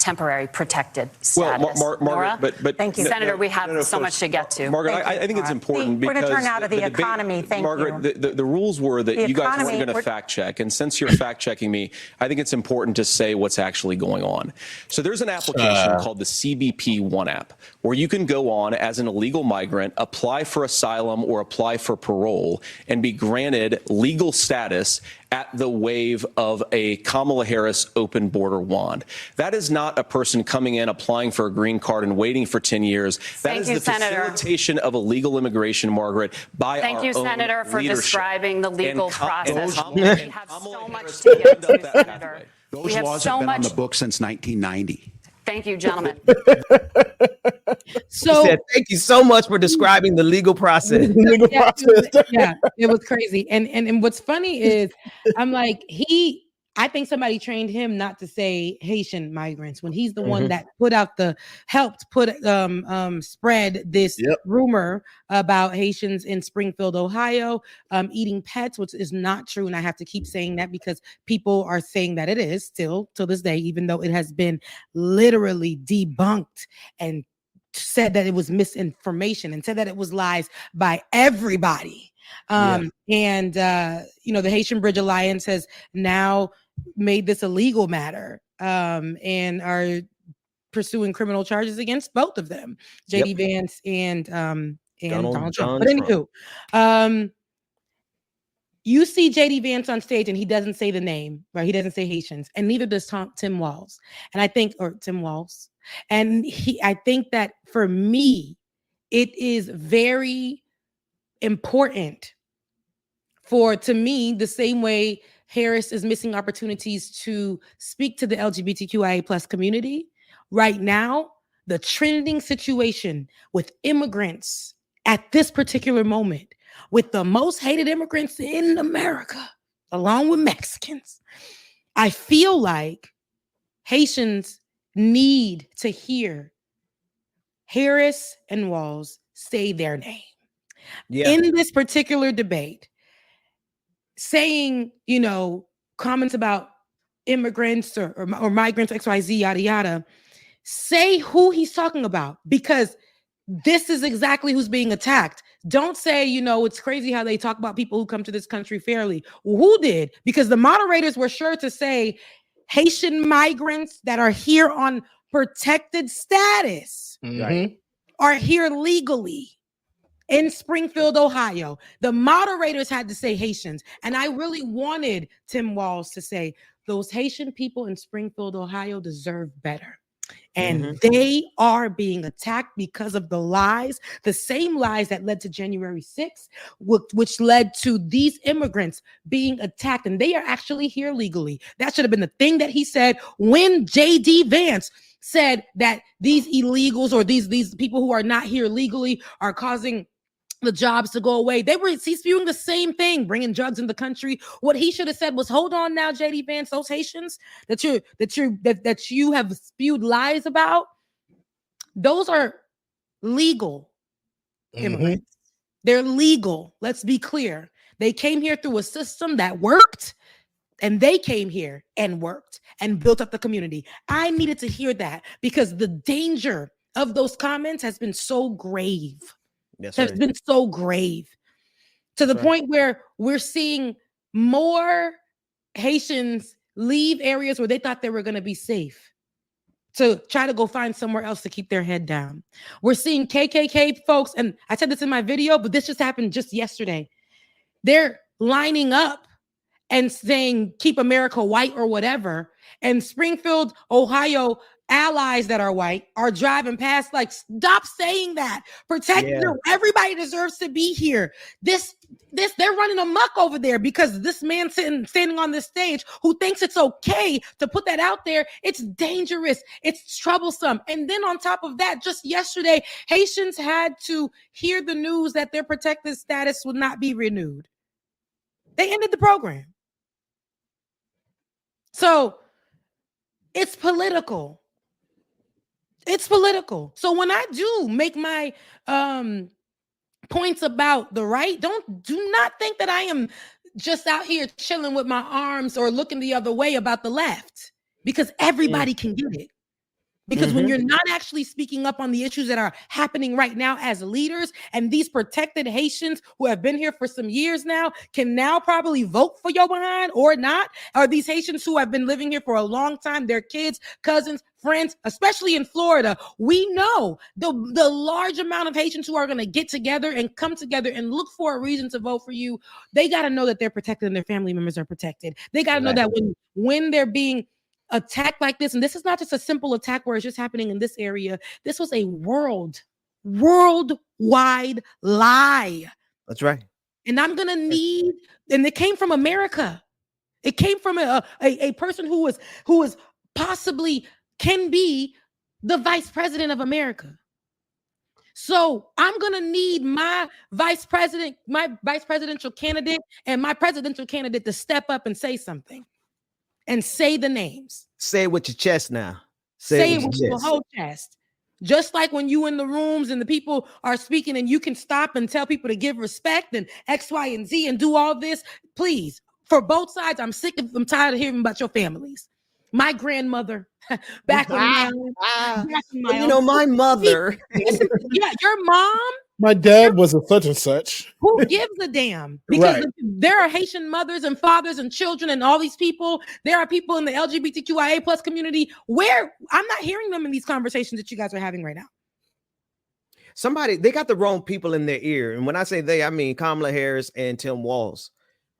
temporary protected status. Well, Margaret, but thank you, Senator. We have so much to get to. Margaret, I think it's important we're because going to turn out of the economy. Margaret, the rules were that you guys weren't going to fact check, and since you're fact checking me, I think it's important to say what's actually going on. So there's an application called the CBP One app where you can go on as an illegal migrant, apply for asylum or apply for parole, and be granted legal status at the wave of a Kamala Harris open border wand. That is not a person coming in, applying for a green card and waiting for 10 years. That is the facilitation of illegal immigration, Margaret, by our own leadership. Thank you, Senator, for describing the legal process. We have so much to get to, Senator. Those laws have been on the books since 1990. Thank you, gentlemen. So thank you so much for describing the legal process. Yeah, it was crazy. And what's funny is I'm like, I think somebody trained him not to say Haitian migrants when he's the one that helped spread this rumor about Haitians in Springfield, Ohio, eating pets, which is not true. And I have to keep saying that because people are saying that it is still to this day, even though it has been literally debunked and said that it was misinformation and said that it was lies by everybody. And the Haitian Bridge Alliance has now made this a legal matter and are pursuing criminal charges against both of them, JD Vance and Donald Trump. But anywho, you see JD Vance on stage and he doesn't say the name, right? He doesn't say Haitians, and neither does Tim Walz. And I think that for me, it is very important to me, the same way Harris is missing opportunities to speak to the LGBTQIA plus community. Right now, the trending situation with immigrants at this particular moment, with the most hated immigrants in America, along with Mexicans, I feel like Haitians need to hear Harris and Walz say their name. In this particular debate, saying, comments about immigrants or migrants, XYZ, yada, yada, say who he's talking about, because this is exactly who's being attacked. Don't say, it's crazy how they talk about people who come to this country fairly. Well, who did? Because the moderators were sure to say Haitian migrants that are here on protected status are here legally. In Springfield, Ohio, the moderators had to say Haitians. And I really wanted Tim Walz to say, those Haitian people in Springfield, Ohio deserve better. And they are being attacked because of the lies, the same lies that led to January 6th, which led to these immigrants being attacked. And they are actually here legally. That should have been the thing that he said when JD Vance said that these illegals or these people who are not here legally are causing the jobs to go away. He's spewing the same thing, bringing drugs in the country. What he should have said was, hold on now, JD Vance, those Haitians that you have spewed lies about, those are legal immigrants. They're legal. Let's be clear. They came here through a system that worked, and they came here and worked and built up the community. I needed to hear that because the danger of those comments has been so grave. Has been so grave to the point where we're seeing more Haitians leave areas where they thought they were going to be safe to try to go find somewhere else to keep their head down. We're seeing KKK folks, and I said this in my video, but this just happened just yesterday. They're lining up and saying, keep America white or whatever. And Springfield, Ohio allies that are white are driving past like, stop saying that. Everybody deserves to be here. They're running amok over there because this man standing on this stage who thinks it's okay to put that out there, it's dangerous, it's troublesome. And then on top of that, just yesterday, Haitians had to hear the news that their protected status would not be renewed. They ended the program. So it's political. It's political. So when I do make my points about the right, do not think that I am just out here chilling with my arms or looking the other way about the left, because everybody can get it. Because when you're not actually speaking up on the issues that are happening right now as leaders, and these protected Haitians who have been here for some years now can now probably vote for your behind or not, or these Haitians who have been living here for a long time, their kids, cousins, friends, especially in Florida, we know the large amount of Haitians who are going to get together and come together and look for a reason to vote for you. They got to know that they're protected and their family members are protected. They got to know that when they're being attack like this, and this is not just a simple attack where it's just happening in this area. This was a worldwide lie. That's right. And I'm gonna need, and it came from America. It came from a person who is possibly can be the vice president of America. So I'm gonna need my vice presidential candidate, and my presidential candidate to step up and say something. And say the names. Say it with your chest now. Say it with your whole chest. Just like when you in the rooms and the people are speaking and you can stop and tell people to give respect and X, Y, and Z and do all this. Please, for both sides, I'm tired of hearing about your families. My grandmother, back in my my mother. Yeah, your mom. My dad was a such and such. Who gives a damn? Because there are Haitian mothers and fathers and children and all these people. There are people in the LGBTQIA plus community where I'm not hearing them in these conversations that you guys are having right now. They got the wrong people in their ear. And when I say they, I mean Kamala Harris and Tim Walz.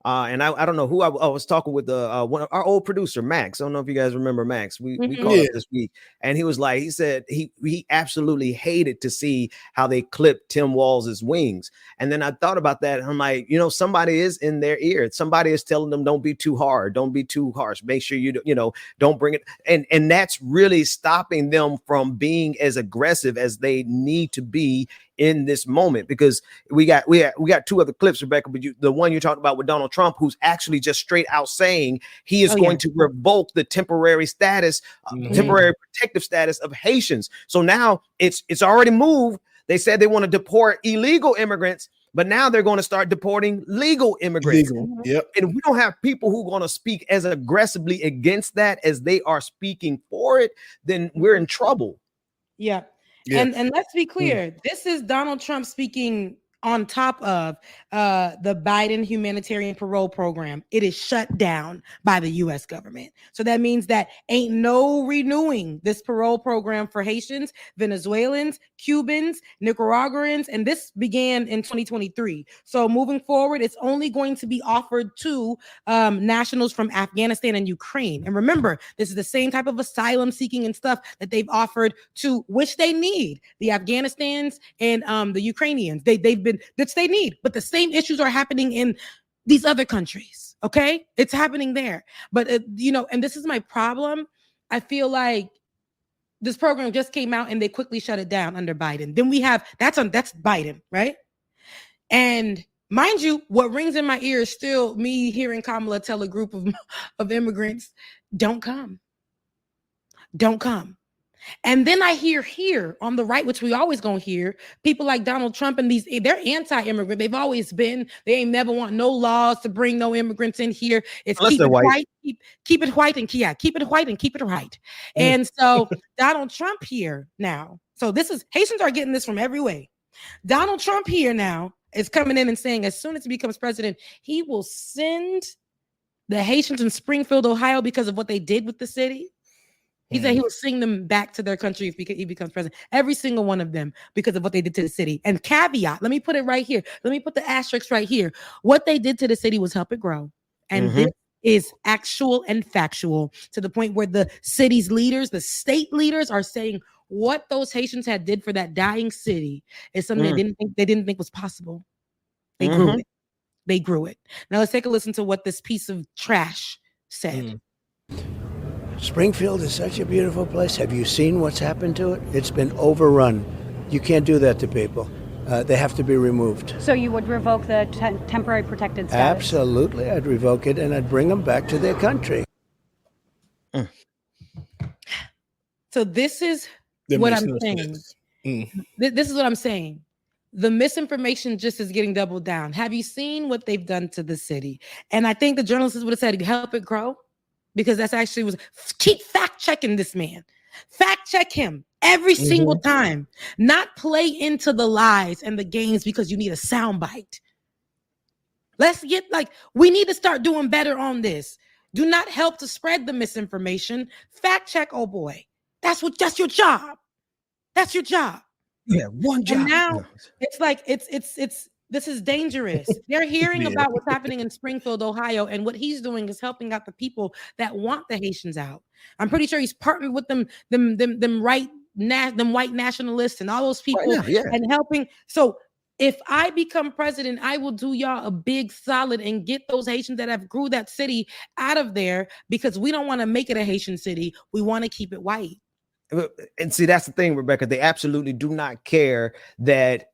And I don't know who I was talking with one of our old producer, Max. I don't know if you guys remember Max. We called up this week, and he said he absolutely hated to see how they clipped Tim Walz's wings. And then I thought about that, and I'm like, somebody is in their ear. Somebody is telling them, don't be too hard, don't be too harsh. Make sure you don't bring it. And that's really stopping them from being as aggressive as they need to be in this moment, because we got two other clips, Rebecca, but the one you talked about with Donald Trump, who's actually just straight out saying he is going to revoke the temporary status, temporary protective status of Haitians. So now it's already moved. They said they want to deport illegal immigrants, but now they're going to start deporting legal immigrants. Yep. And we don't have people who are going to speak as aggressively against that as they are speaking for it, then we're in trouble. Yeah. And let's be clear, this is Donald Trump speaking on top of the Biden humanitarian parole program. It is shut down by the U.S. government. So that means that ain't no renewing this parole program for Haitians, Venezuelans, Cubans, Nicaraguans, and this began in 2023. So moving forward, it's only going to be offered to nationals from Afghanistan and Ukraine. And remember, this is the same type of asylum seeking and stuff that they've offered to, which they need, the Afghanistans and the Ukrainians. That's they need, but the same issues are happening in these other countries. Okay, it's happening there, but and this is my problem. I feel like this program just came out and they quickly shut it down under Biden. Then we have that's Biden, right? And mind you, what rings in my ear is still me hearing Kamala tell a group of immigrants, "Don't come, don't come." And then I hear here on the right, which we always gonna hear, people like Donald Trump and they're anti-immigrant. They've always been. They ain't never want no laws to bring no immigrants in here. It's keep it white, keep it white, and keep it white and keep it right. And so Donald Trump here now. So this is Haitians are getting this from every way. Donald Trump here now is coming in and saying as soon as he becomes president, he will send the Haitians in Springfield, Ohio, because of what they did with the city. He said he will sing them back to their country if he becomes president. Every single one of them because of what they did to the city. And caveat, let me put it right here. Let me put the asterisk right here. What they did to the city was help it grow. And this is actual and factual to the point where the city's leaders, the state leaders are saying what those Haitians had did for that dying city is something they didn't think was possible. They grew it. They grew it. Now let's take a listen to what this piece of trash said. Springfield is such a beautiful place. Have you seen what's happened to it? It's been overrun. You can't do that to people. They have to be removed. So you would revoke the temporary protected status? Absolutely. I'd revoke it and I'd bring them back to their country. So this is what I'm saying. This is what I'm saying. The misinformation just is getting doubled down. Have you seen what they've done to the city? And I think the journalists would have said, help it grow. Because that's actually keep fact checking this man. Fact check him every single time. Not play into the lies and the games because you need a soundbite. Let's get we need to start doing better on this. Do not help to spread the misinformation. Fact check, oh boy. That's your job. That's your job. Yeah, one job. And now it's this is dangerous. They're hearing about what's happening in Springfield, Ohio, and what he's doing is helping out the people that want the Haitians out. I'm pretty sure he's partnered with them white nationalists and all those people and helping. So if I become president, I will do y'all a big solid and get those Haitians that have grew that city out of there, because we don't want to make it a Haitian city. We want to keep it white. And see, that's the thing, Rebecca. They absolutely do not care that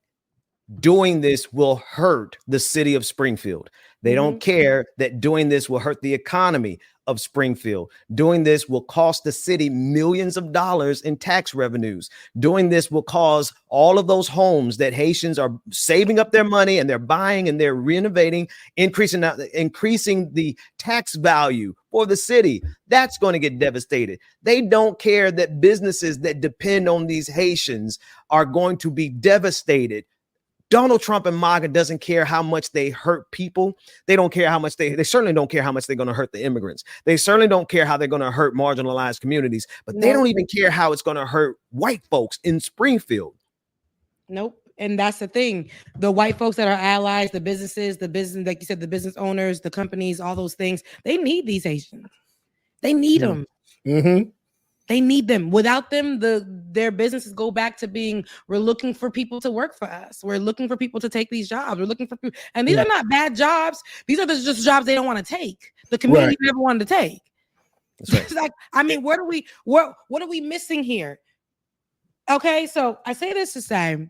doing this will hurt the city of Springfield. They don't care that doing this will hurt the economy of Springfield. Doing this will cost the city millions of dollars in tax revenues. Doing this will cause all of those homes that Haitians are saving up their money and they're buying and they're renovating, increasing the tax value for the city. That's going to get devastated. They don't care that businesses that depend on these Haitians are going to be devastated. Donald Trump and MAGA doesn't care how much they hurt people. They don't care how much they certainly don't care how much they're going to hurt the immigrants. They certainly don't care how they're going to hurt marginalized communities, but they don't even care how it's going to hurt white folks in Springfield. Nope. And that's the thing. The white folks that are allies, the businesses, like you said, the business owners, the companies, all those things, they need these Haitians. They need them. They need them. Without them, their businesses go back to being, we're looking for people to work for us. We're looking for people to take these jobs. We're looking for people. And these are not bad jobs. These are just jobs they don't want to take. The community never wanted to take. It's like, I mean, what are we missing here? Okay, so I say this to say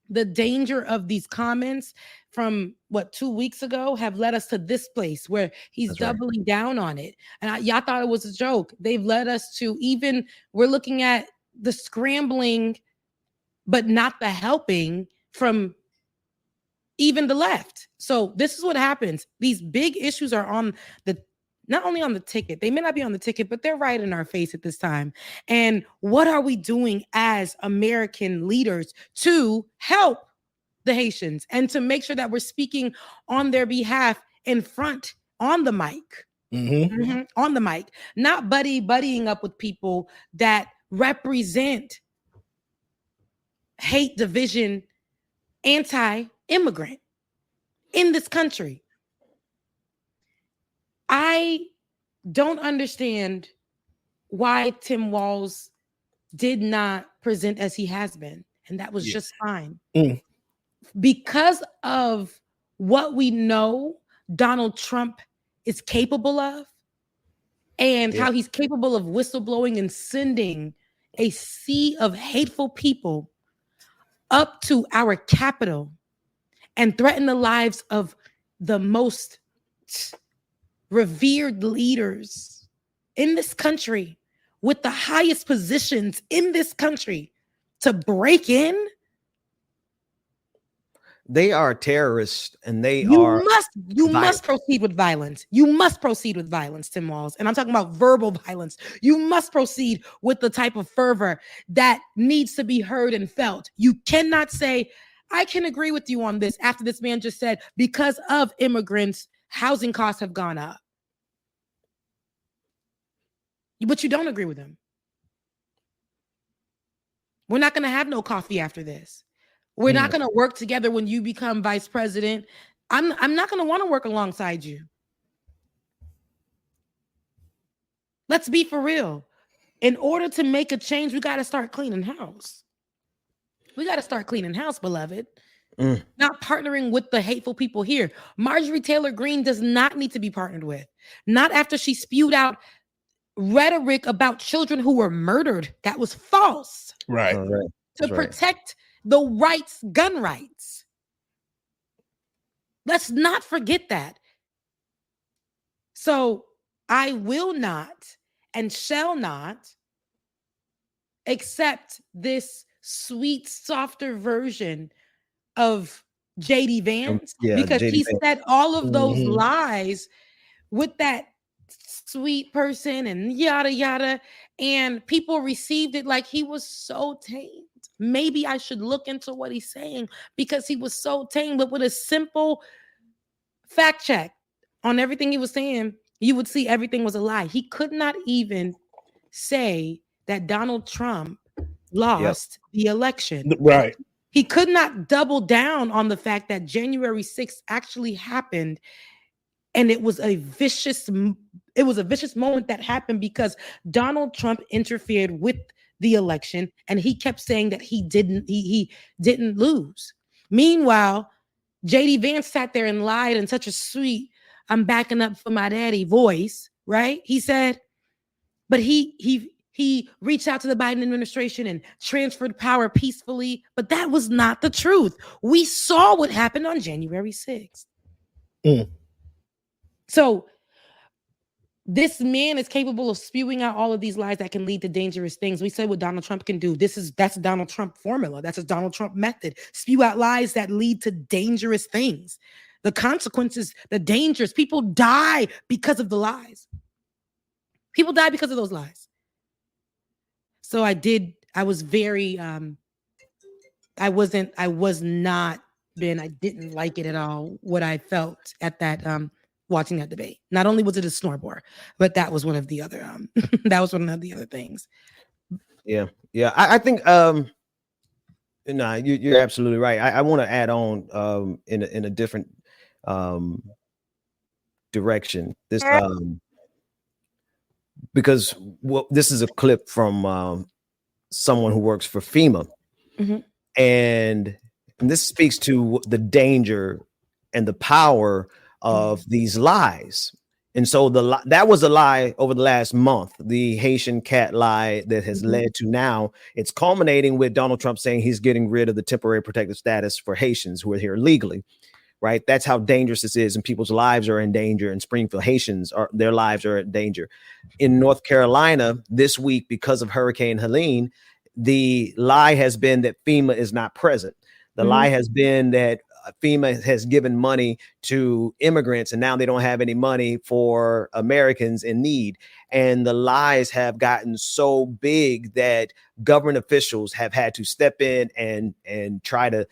the danger of these comments from 2 weeks ago have led us to this place where he's doubling down on it. And y'all thought it was a joke. They've led us to we're looking at the scrambling, but not the helping from even the left. So this is what happens. These big issues are not only on the ticket, they may not be on the ticket, but they're right in our face at this time. And what are we doing as American leaders to help the Haitians and to make sure that we're speaking on their behalf in front on the mic, on the mic, not buddying up with people that represent hate, division, anti-immigrant in this country. I don't understand why Tim Walz did not present as he has been, and that was just fine. Because of what we know Donald Trump is capable of, and how he's capable of whistleblowing and sending a sea of hateful people up to our Capitol and threaten the lives of the most revered leaders in this country with the highest positions in this country to break in. They are terrorists, and you must proceed with violence. You must proceed with violence, Tim Walz. And I'm talking about verbal violence. You must proceed with the type of fervor that needs to be heard and felt. You cannot say, I can agree with you on this after this man just said, because of immigrants, housing costs have gone up. But you don't agree with him. We're not going to have no coffee after this. We're not going to work together when you become vice president. I'm not going to want to work alongside you. Let's be for real. In order to make a change, we got to start cleaning house. We got to start cleaning house, beloved. Not partnering with the hateful people here. Marjorie Taylor Greene does not need to be partnered with. Not after she spewed out rhetoric about children who were murdered. That was false. Right. To protect the rights, gun rights. Let's not forget that. So I will not and shall not accept this sweet, softer version of JD Vance because he said all of those lies with that sweet person and yada, yada. And people received it like he was so tamed. Maybe I should look into what he's saying because he was so tamed, but with a simple fact check on everything he was saying, you would see everything was a lie. He could not even say that Donald Trump lost the election. Right. He could not double down on the fact that January 6th actually happened. And it was a vicious moment that happened because Donald Trump interfered with the election, and he kept saying that he didn't lose. Meanwhile, JD Vance sat there and lied in such a sweet, I'm backing up for my daddy voice, right? He said, but he reached out to the Biden administration and transferred power peacefully, but that was not the truth. We saw what happened on January 6th. So this man is capable of spewing out all of these lies that can lead to dangerous things. We said what Donald Trump can do. That's a Donald Trump formula. That's a Donald Trump method. Spew out lies that lead to dangerous things. The consequences, the dangers, people die because of the lies. People die because of those lies. So I didn't like it at all, what I felt at that watching that debate. Not only was it a snorbore, but that was one of the other things. Yeah. I think you're absolutely right. I want to add on in a different direction. This because this is a clip from someone who works for FEMA, and this speaks to the danger and the power of these lies. And so that was a lie over the last month, the Haitian cat lie that has led to now it's culminating with Donald Trump saying he's getting rid of the temporary protected status for Haitians who are here legally, right? That's how dangerous this is. And people's lives are in danger. In Springfield, their lives are in danger. In North Carolina this week, because of Hurricane Helene, the lie has been that FEMA is not present. The lie has been that FEMA has given money to immigrants and now they don't have any money for Americans in need. And the lies have gotten so big that government officials have had to step in and try to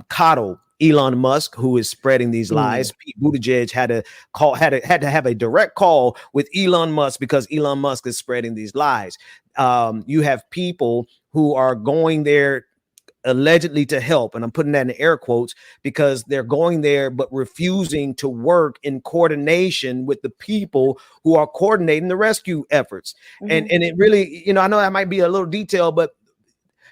coddle Elon Musk, who is spreading these lies. Pete Buttigieg had to have a direct call with Elon Musk because Elon Musk is spreading these lies. You have people who are going there allegedly to help, and I'm putting that in air quotes because they're going there but refusing to work in coordination with the people who are coordinating the rescue efforts. And it really, I know that might be a little detail, but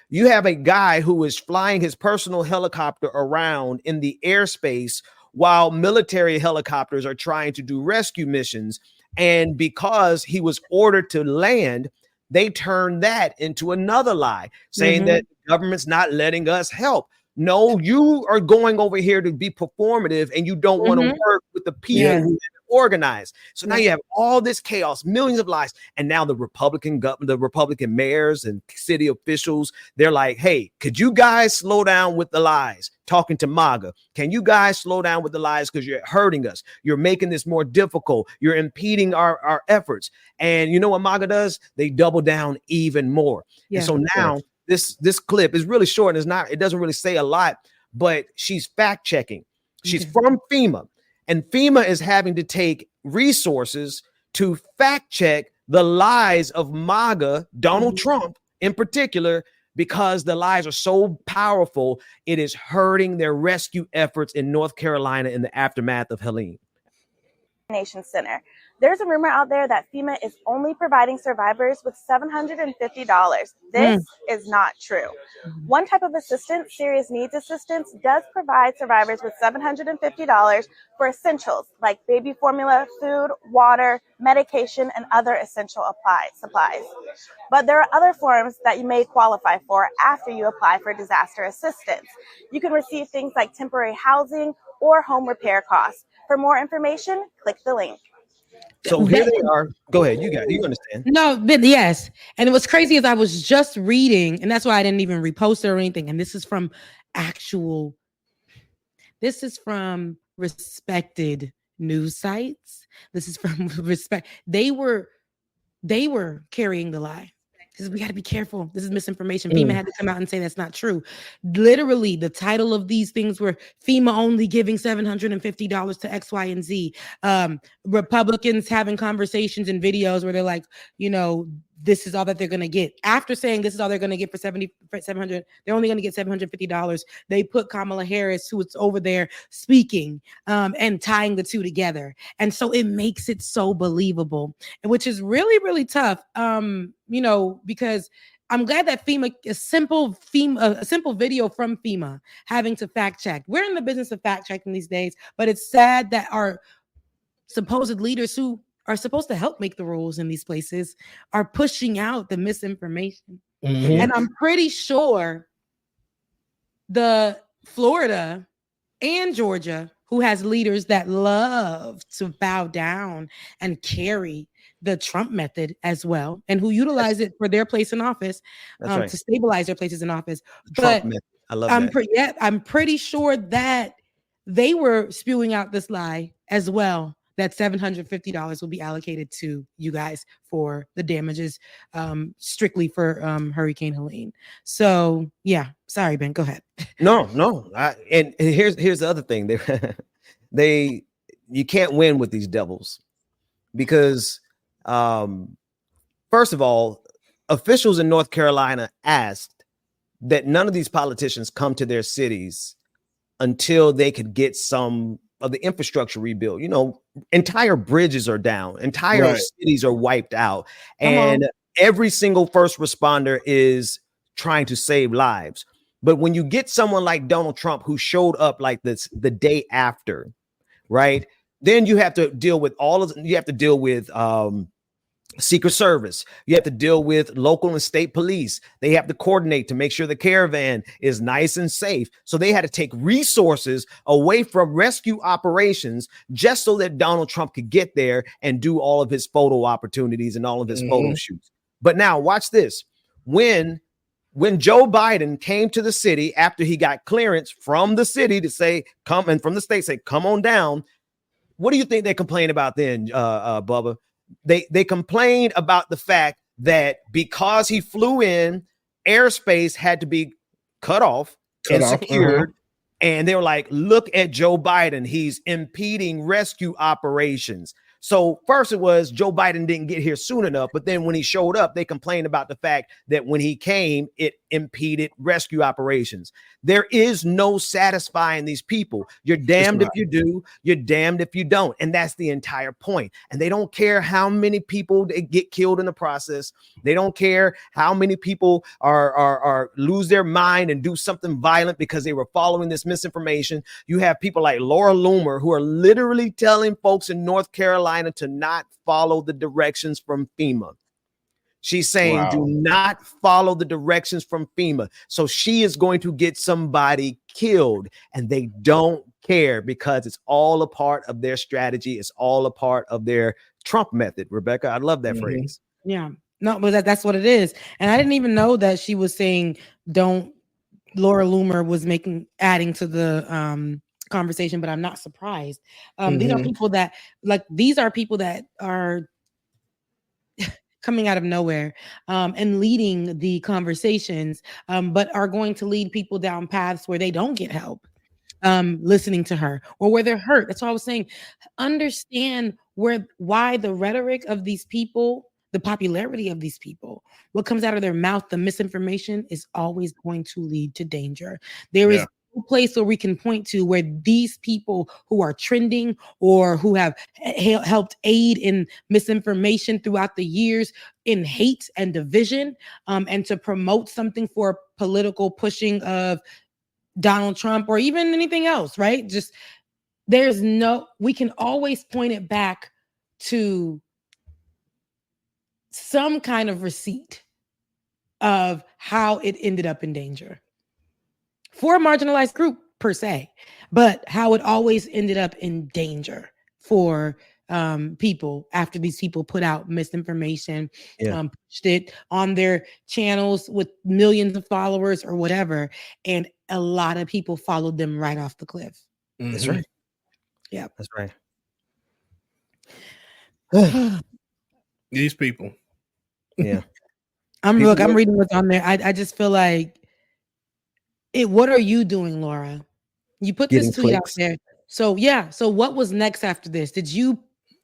you have a guy who is flying his personal helicopter around in the airspace while military helicopters are trying to do rescue missions. And because he was ordered to land, they turned that into another lie, saying that the government's not letting us help. No, you are going over here to be performative and you don't want to work with the people who organize. So now you have all this chaos, millions of lies. And now the Republican government, the Republican mayors and city officials, they're like, hey, could you guys slow down with the lies? Talking to MAGA. Can you guys slow down with the lies? Because you're hurting us. You're making this more difficult. You're impeding our efforts. And you know what MAGA does? They double down even more. And so now this clip is really short and it doesn't really say a lot, but she's fact checking. She's from FEMA. And FEMA is having to take resources to fact check the lies of MAGA, Donald Trump in particular, because the lies are so powerful, it is hurting their rescue efforts in North Carolina in the aftermath of Helene. Nation Center. There's a rumor out there that FEMA is only providing survivors with $750. This is not true. One type of assistance, serious needs assistance, does provide survivors with $750 for essentials like baby formula, food, water, medication, and other essential supplies. But there are other forms that you may qualify for after you apply for disaster assistance. You can receive things like temporary housing or home repair costs. For more information, click the link. So here they are. Go ahead. You understand. No, but yes. And what's crazy is I was just reading, and that's why I didn't even repost it or anything. And this is from respected news sites. This is from respect. They were they were carrying the lie. Because we got to be careful. This is misinformation. FEMA had to come out and say that's not true. Literally, the title of these things were FEMA only giving $750 to X, Y, and Z. Republicans having conversations and videos where they're like, this is all that they're going to get. After saying this is all they're going to get for $700, they're only going to get $750. They put Kamala Harris, who is over there speaking and tying the two together. And so it makes it so believable, which is really, really tough. Because I'm glad that a simple video from FEMA having to fact check. We're in the business of fact checking these days, but it's sad that our supposed leaders who are supposed to help make the rules in these places are pushing out the misinformation. Mm-hmm. And I'm pretty sure the Florida and Georgia, who has leaders that love to bow down and carry the Trump method as well, and who utilize it for their place in office, to stabilize their places in office. But I love that. I'm pretty sure that they were spewing out this lie as well, that $750 will be allocated to you guys for the damages, strictly for Hurricane Helene. So yeah, sorry, Ben, go ahead. No. And here's the other thing. You can't win with these devils because first of all, officials in North Carolina asked that none of these politicians come to their cities until they could get some of the infrastructure rebuilt. Entire bridges are down, entire cities are wiped out, and every single first responder is trying to save lives. But when you get someone like Donald Trump, who showed up like this the day after, right? Then you have to deal with Secret Service. You have to deal with local and state police. They have to coordinate to make sure the caravan is nice and safe. So they had to take resources away from rescue operations just so that Donald Trump could get there and do all of his photo opportunities and all of his photo shoots. But now watch this. When Joe Biden came to the city after he got clearance from the city to say, come, and from the state say, come on down. What do you think they complained about then, Bubba? They complained about the fact that because he flew in, airspace had to be cut off and secured. And they were like, look at Joe Biden. He's impeding rescue operations. So first it was Joe Biden didn't get here soon enough. But then when he showed up, they complained about the fact that when he came, it impeded rescue operations. There is no satisfying these people. You're damned if you do, you're damned if you don't. And that's the entire point. And they don't care how many people get killed in the process. They don't care how many people are lose their mind and do something violent because they were following this misinformation. You have people like Laura Loomer who are literally telling folks in North Carolina to not follow the directions from FEMA. She's saying, do not follow the directions from FEMA. So she is going to get somebody killed, and they don't care because it's all a part of their strategy. It's all a part of their Trump method. Rebecca, I love that phrase. Yeah, no, but that's what it is. And I didn't even know that she was saying Laura Loomer was adding to the conversation, but I'm not surprised. These are people that are coming out of nowhere and leading the conversations, but are going to lead people down paths where they don't get help listening to her, or where they're hurt. That's what I was saying. Understand why the rhetoric of these people, the popularity of these people, what comes out of their mouth, the misinformation is always going to lead to danger. There is no place where we can point to where these people who are trending or who have helped aid in misinformation throughout the years, in hate and division, and to promote something for political pushing of Donald Trump or even anything else, right? Just we can always point it back to some kind of receipt of how it ended up in danger for a marginalized group per se, but how it always ended up in danger for people after these people put out misinformation, pushed it on their channels with millions of followers or whatever. And a lot of people followed them right off the cliff. That's right. Yeah, that's right. These people. Yeah. I'm reading what's on there. I just feel like what are you doing, Laura? You put this tweet out there. So yeah. So what was next after this? Did you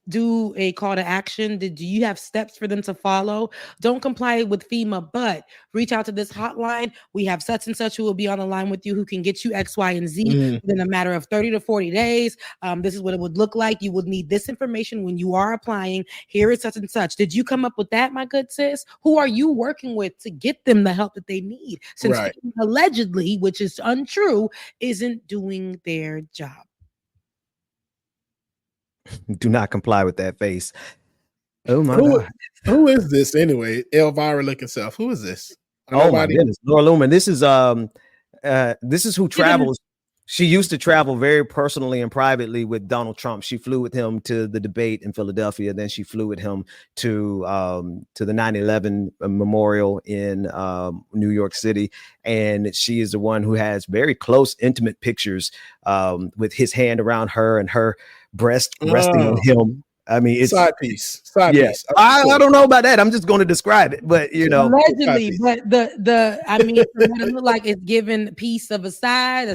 do a call to action? Do you have steps for them to follow? Don't comply with FEMA, but reach out to this hotline. We have such and such who will be on the line with you who can get you X, Y, and Z within a matter of 30 to 40 days. This is what it would look like. You would need this information when you are applying. Here is such and such. Did you come up with that, my good sis? Who are you working with to get them the help that they need? Since allegedly, which is untrue, isn't doing their job. Do not comply with that face. Oh my God. Who is this anyway? Elvira looking self. Who is this? Oh my goodness. Laura Loomer. This is who travels. She used to travel very personally and privately with Donald Trump. She flew with him to the debate in Philadelphia. Then she flew with him to the 9/11 memorial in New York City. And she is the one who has very close, intimate pictures with his hand around her and her breast resting on him. I mean, it's side piece. Piece. I don't know about that. I'm just going to describe it, but allegedly. But I mean, it look like it's given piece of a side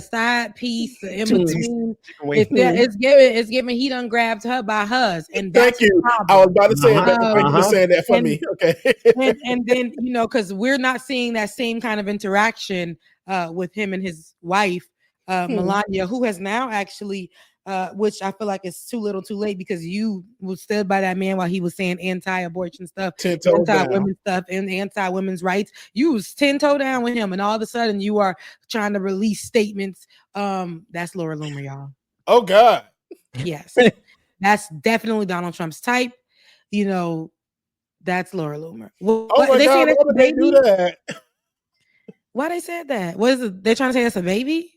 piece in between. It's given. He done grabbed her by hers, and thank you. I was about to say that. Thank you for saying that for me. Okay, and then because we're not seeing that same kind of interaction with him and his wife Melania, who has now actually. Which I feel like it's too little too late because you was stood by that man while he was saying anti-abortion stuff, anti-women stuff, and anti-women's rights. You was 10-toe down with him, and all of a sudden you are trying to release statements. That's Laura Loomer, y'all. Oh God. Yes. That's definitely Donald Trump's type. That's Laura Loomer. Oh my God, why would they do that? Why they said that? What is it? They're trying to say that's a baby?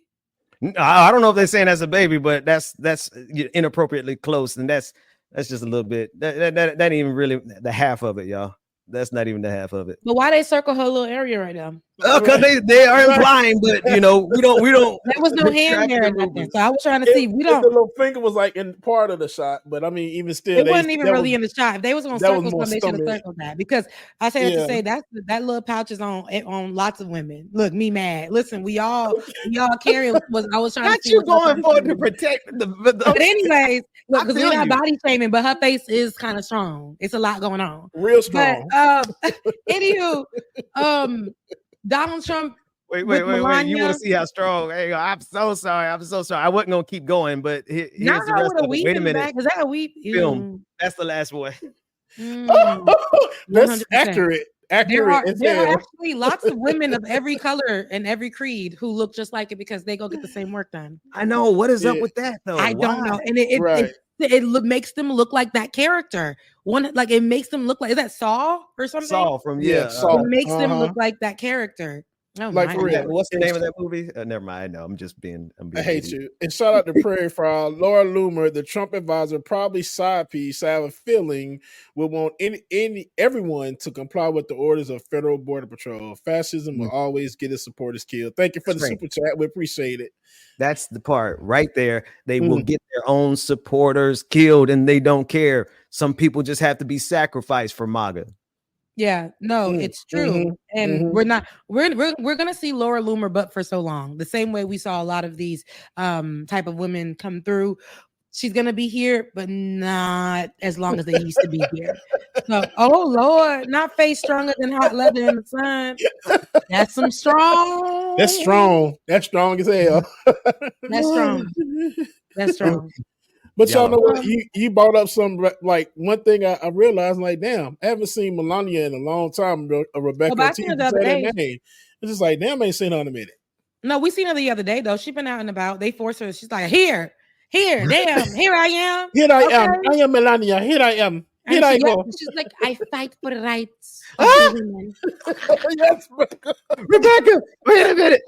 I don't know if they're saying that's a baby, but that's inappropriately close, and that's just a little bit. That ain't even really the half of it, y'all. That's not even the half of it. But why they circle her little area right now? Because they are implying, but we don't. There was no hand there or nothing. So I was trying to see. We don't. The little finger was like in part of the shot, but I mean, even still, it wasn't even really in the shot. If they was going to circle something, they should have circled that. Because I said to say that little pouch is on lots of women. Look, me mad. Listen, we all carry. I was trying not to see you going for to protect the. But anyways, look, because we're not body shaming, but her face is kind of strong. It's a lot going on. Real strong. But anywho, Donald Trump. Wait. You want to see how strong? Hey, I'm so sorry. I wasn't gonna keep going, but here's the rest of it. Wait a minute. Is that a weep? Film. That's the last one. That's accurate. There are actually lots of women of every color and every creed who look just like it because they go get the same work done. I know. What is up with that though? I don't know. And it makes them look like that character. It makes them look like, is that Saul or something? Saul from Saul. It makes them look like that character. Oh, like for real. What's the name of that movie? Never mind. No, I'm being I hate you. And shout out to Prairie File, Laura Loomer, the Trump advisor, probably side piece. I have a feeling will want everyone to comply with the orders of Federal Border Patrol. Fascism will always get its supporters killed. Thank you for the super chat. We appreciate it. That's the part right there. They will get their own supporters killed, and they don't care. Some people just have to be sacrificed for MAGA. Yeah, no, it's true. And we're gonna see Laura Loomer but for so long. The same way we saw a lot of these type of women come through. She's gonna be here, but not as long as they used to be here. So, oh Lord, not face stronger than hot leather in the sun. That's some strong. That's strong. That's strong as hell. That's strong. That's strong. But y'all know what? You brought up some, like, one thing I realized, like, damn, I haven't seen Melania in a long time, Rebecca. I've seen her the other day. It's just like, damn, I ain't seen her in a minute. No, we seen her the other day, though. She's been out and about. They forced her. She's like, here, damn, here I am. Here I am. I am Melania. Here I am. Here I go. She's like, I fight for the rights of women. Yes, Rebecca, wait a minute.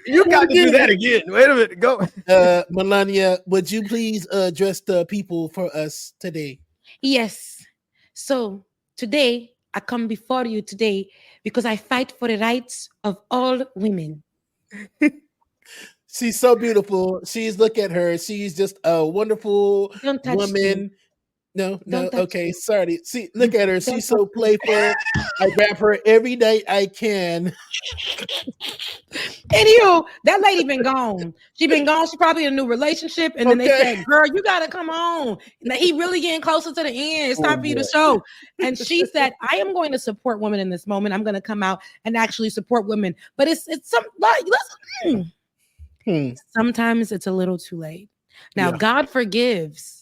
You got to do that again. Wait a minute. Go. Melania, would you please address the people for us today? Yes. So today, I come before you today because I fight for the rights of all women. She's so beautiful. Look at her. She's just a wonderful woman. No. Okay, sorry. See, look at her. She's so playful. I grab her every day I can. Anywho, that lady been gone. She been gone. She probably in a new relationship. And then they said, girl, you got to come on. Now, he really getting closer to the end. It's time for you to show. And she said, I am going to support women in this moment. I'm going to come out and actually support women. But it's some like, sometimes it's a little too late. Now, God forgives.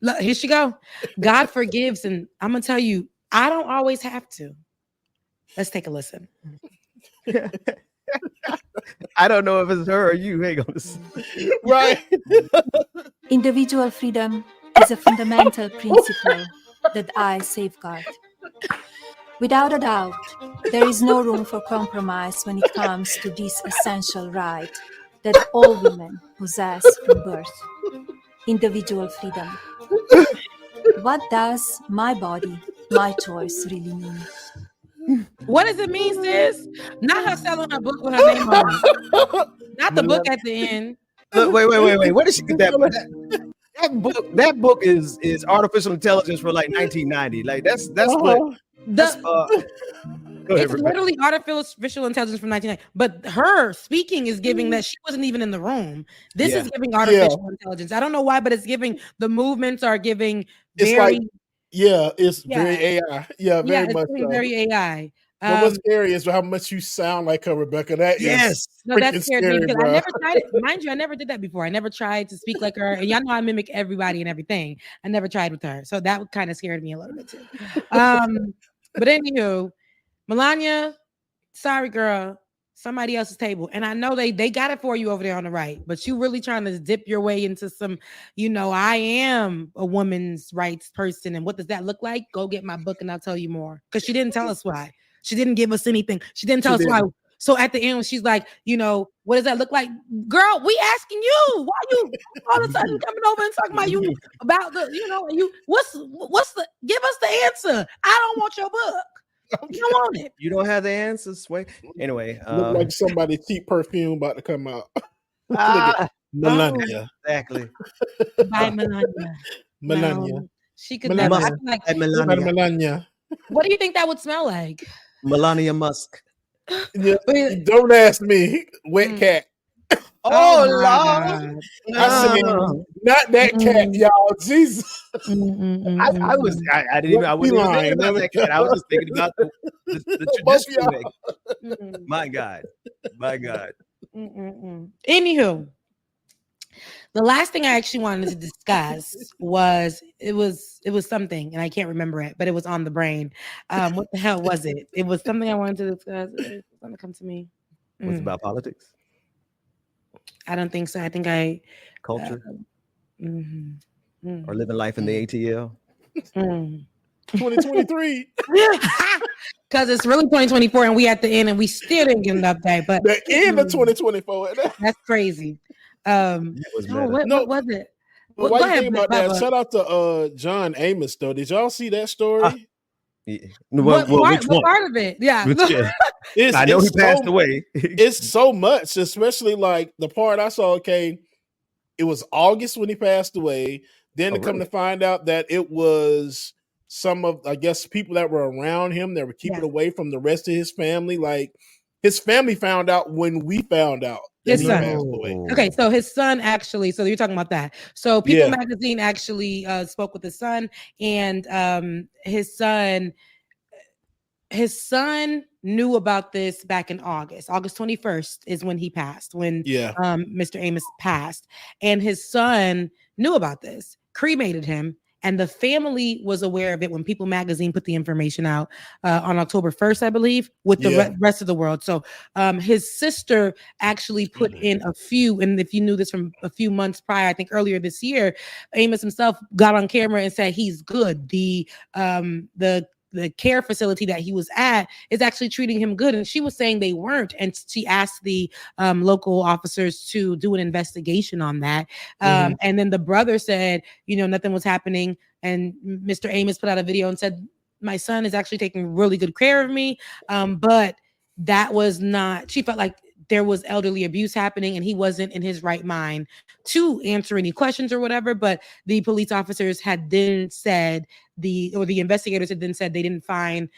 Look, here she go. God forgives. And I'm going to tell you, I don't always have to. Let's take a listen. I don't know if it's her or you. Hang on. Right. Individual freedom is a fundamental principle that I safeguard. Without a doubt, there is no room for compromise when it comes to this essential right that all women possess from birth. Individual freedom. What does my body, my choice really mean? What does it mean, sis? Not her selling her book with her name on it. Not the book at the end. Look, wait. Where did she get that book? That book is artificial intelligence for like 1990. Like that's what. It's literally artificial intelligence from 1990. But her speaking is giving that she wasn't even in the room. This is giving artificial intelligence. I don't know why, but it's giving the movements are giving very. It's very AI. Yeah, very much. It's very AI. But what's scary is how much you sound like her, Rebecca. That scared me because I never tried it. Mind you, I never did that before. I never tried to speak like her. And y'all know I mimic everybody and everything. I never tried with her. So that kind of scared me a little bit too. But anywho, Melania, sorry, girl. Somebody else's table. And I know they got it for you over there on the right, but you really trying to dip your way into some, I am a woman's rights person. And what does that look like? Go get my book and I'll tell you more. Because she didn't tell us why. She didn't give us anything. She didn't tell us why. So at the end, when she's like, what does that look like? Girl, we asking you. Why you all of a sudden coming over and talking about you about the, what's the, give us the answer. I don't want your book. You don't want it. You don't have the answers. Wait. Anyway, look like somebody cheap perfume about to come out. Melania. Exactly. By Melania. Melania. No, she could never. Melania. What do you think that would smell like? Melania Musk. Yeah, don't ask me. Wet cat. Oh, Lord. I said, not that cat, y'all. Jesus. I wasn't even thinking about that cat. I was just thinking about the traditional egg. My God. Anywho, the last thing I actually wanted to discuss was something, and I can't remember it, but it was on the brain. What the hell was it? It was something I wanted to discuss. It's gonna come to me. Was it about politics? I don't think so. I think culture or living life in the ATL. 2023. Because it's really 2024 and we at the end and we still didn't get an update. But the end of 2024. That's crazy. What was it? Well, why you think about that? Shout out to John Amos though. Did y'all see that story? What part of it? Yeah. I know he passed away. It's so much, especially like the part I saw. Okay, it was August when he passed away. Then to come to find out that it was some of, I guess, people that were around him that were keeping away from the rest of his family. Like his family found out when we found out. His son. Okay, so his son actually. So you're talking about that. So People Magazine actually spoke with his son, and his son knew about this back in August. August 21st is when he passed. When Mr. Amos passed, and his son knew about this, cremated him. And the family was aware of it when People Magazine put the information out on October 1st, I believe, with the rest of the world. So his sister actually put in a few, and if you knew this from a few months prior, I think earlier this year, Amos himself got on camera and said he's good. The care facility that he was at is actually treating him good. And she was saying they weren't. And she asked the local officers to do an investigation on that. And then the brother said, nothing was happening. And Mr. Amos put out a video and said, my son is actually taking really good care of me. But that was not, she felt like there was elderly abuse happening and he wasn't in his right mind to answer any questions or whatever. But the police officers had then said the investigators had then said they didn't find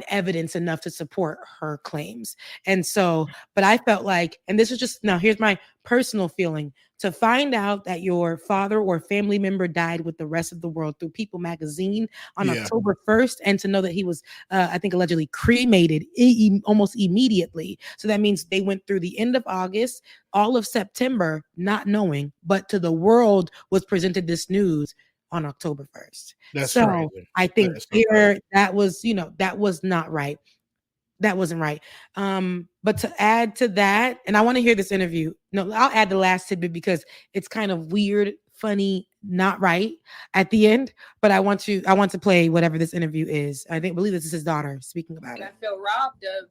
evidence enough to support her claims. And so, but I felt like, and this is just, now here's my personal feeling, to find out that your father or family member died with the rest of the world through People magazine on October 1st, and to know that he was, I think, allegedly cremated almost immediately. So that means they went through the end of August, all of September, not knowing, but to the world was presented this news on October 1st. That's so crazy. I think that was, that was not right. That wasn't right. But to add to that, and I want to hear this interview. No, I'll add the last tidbit because it's kind of weird, funny, not right at the end. But I want to play whatever this interview is. Believe this is his daughter speaking about it. I feel robbed of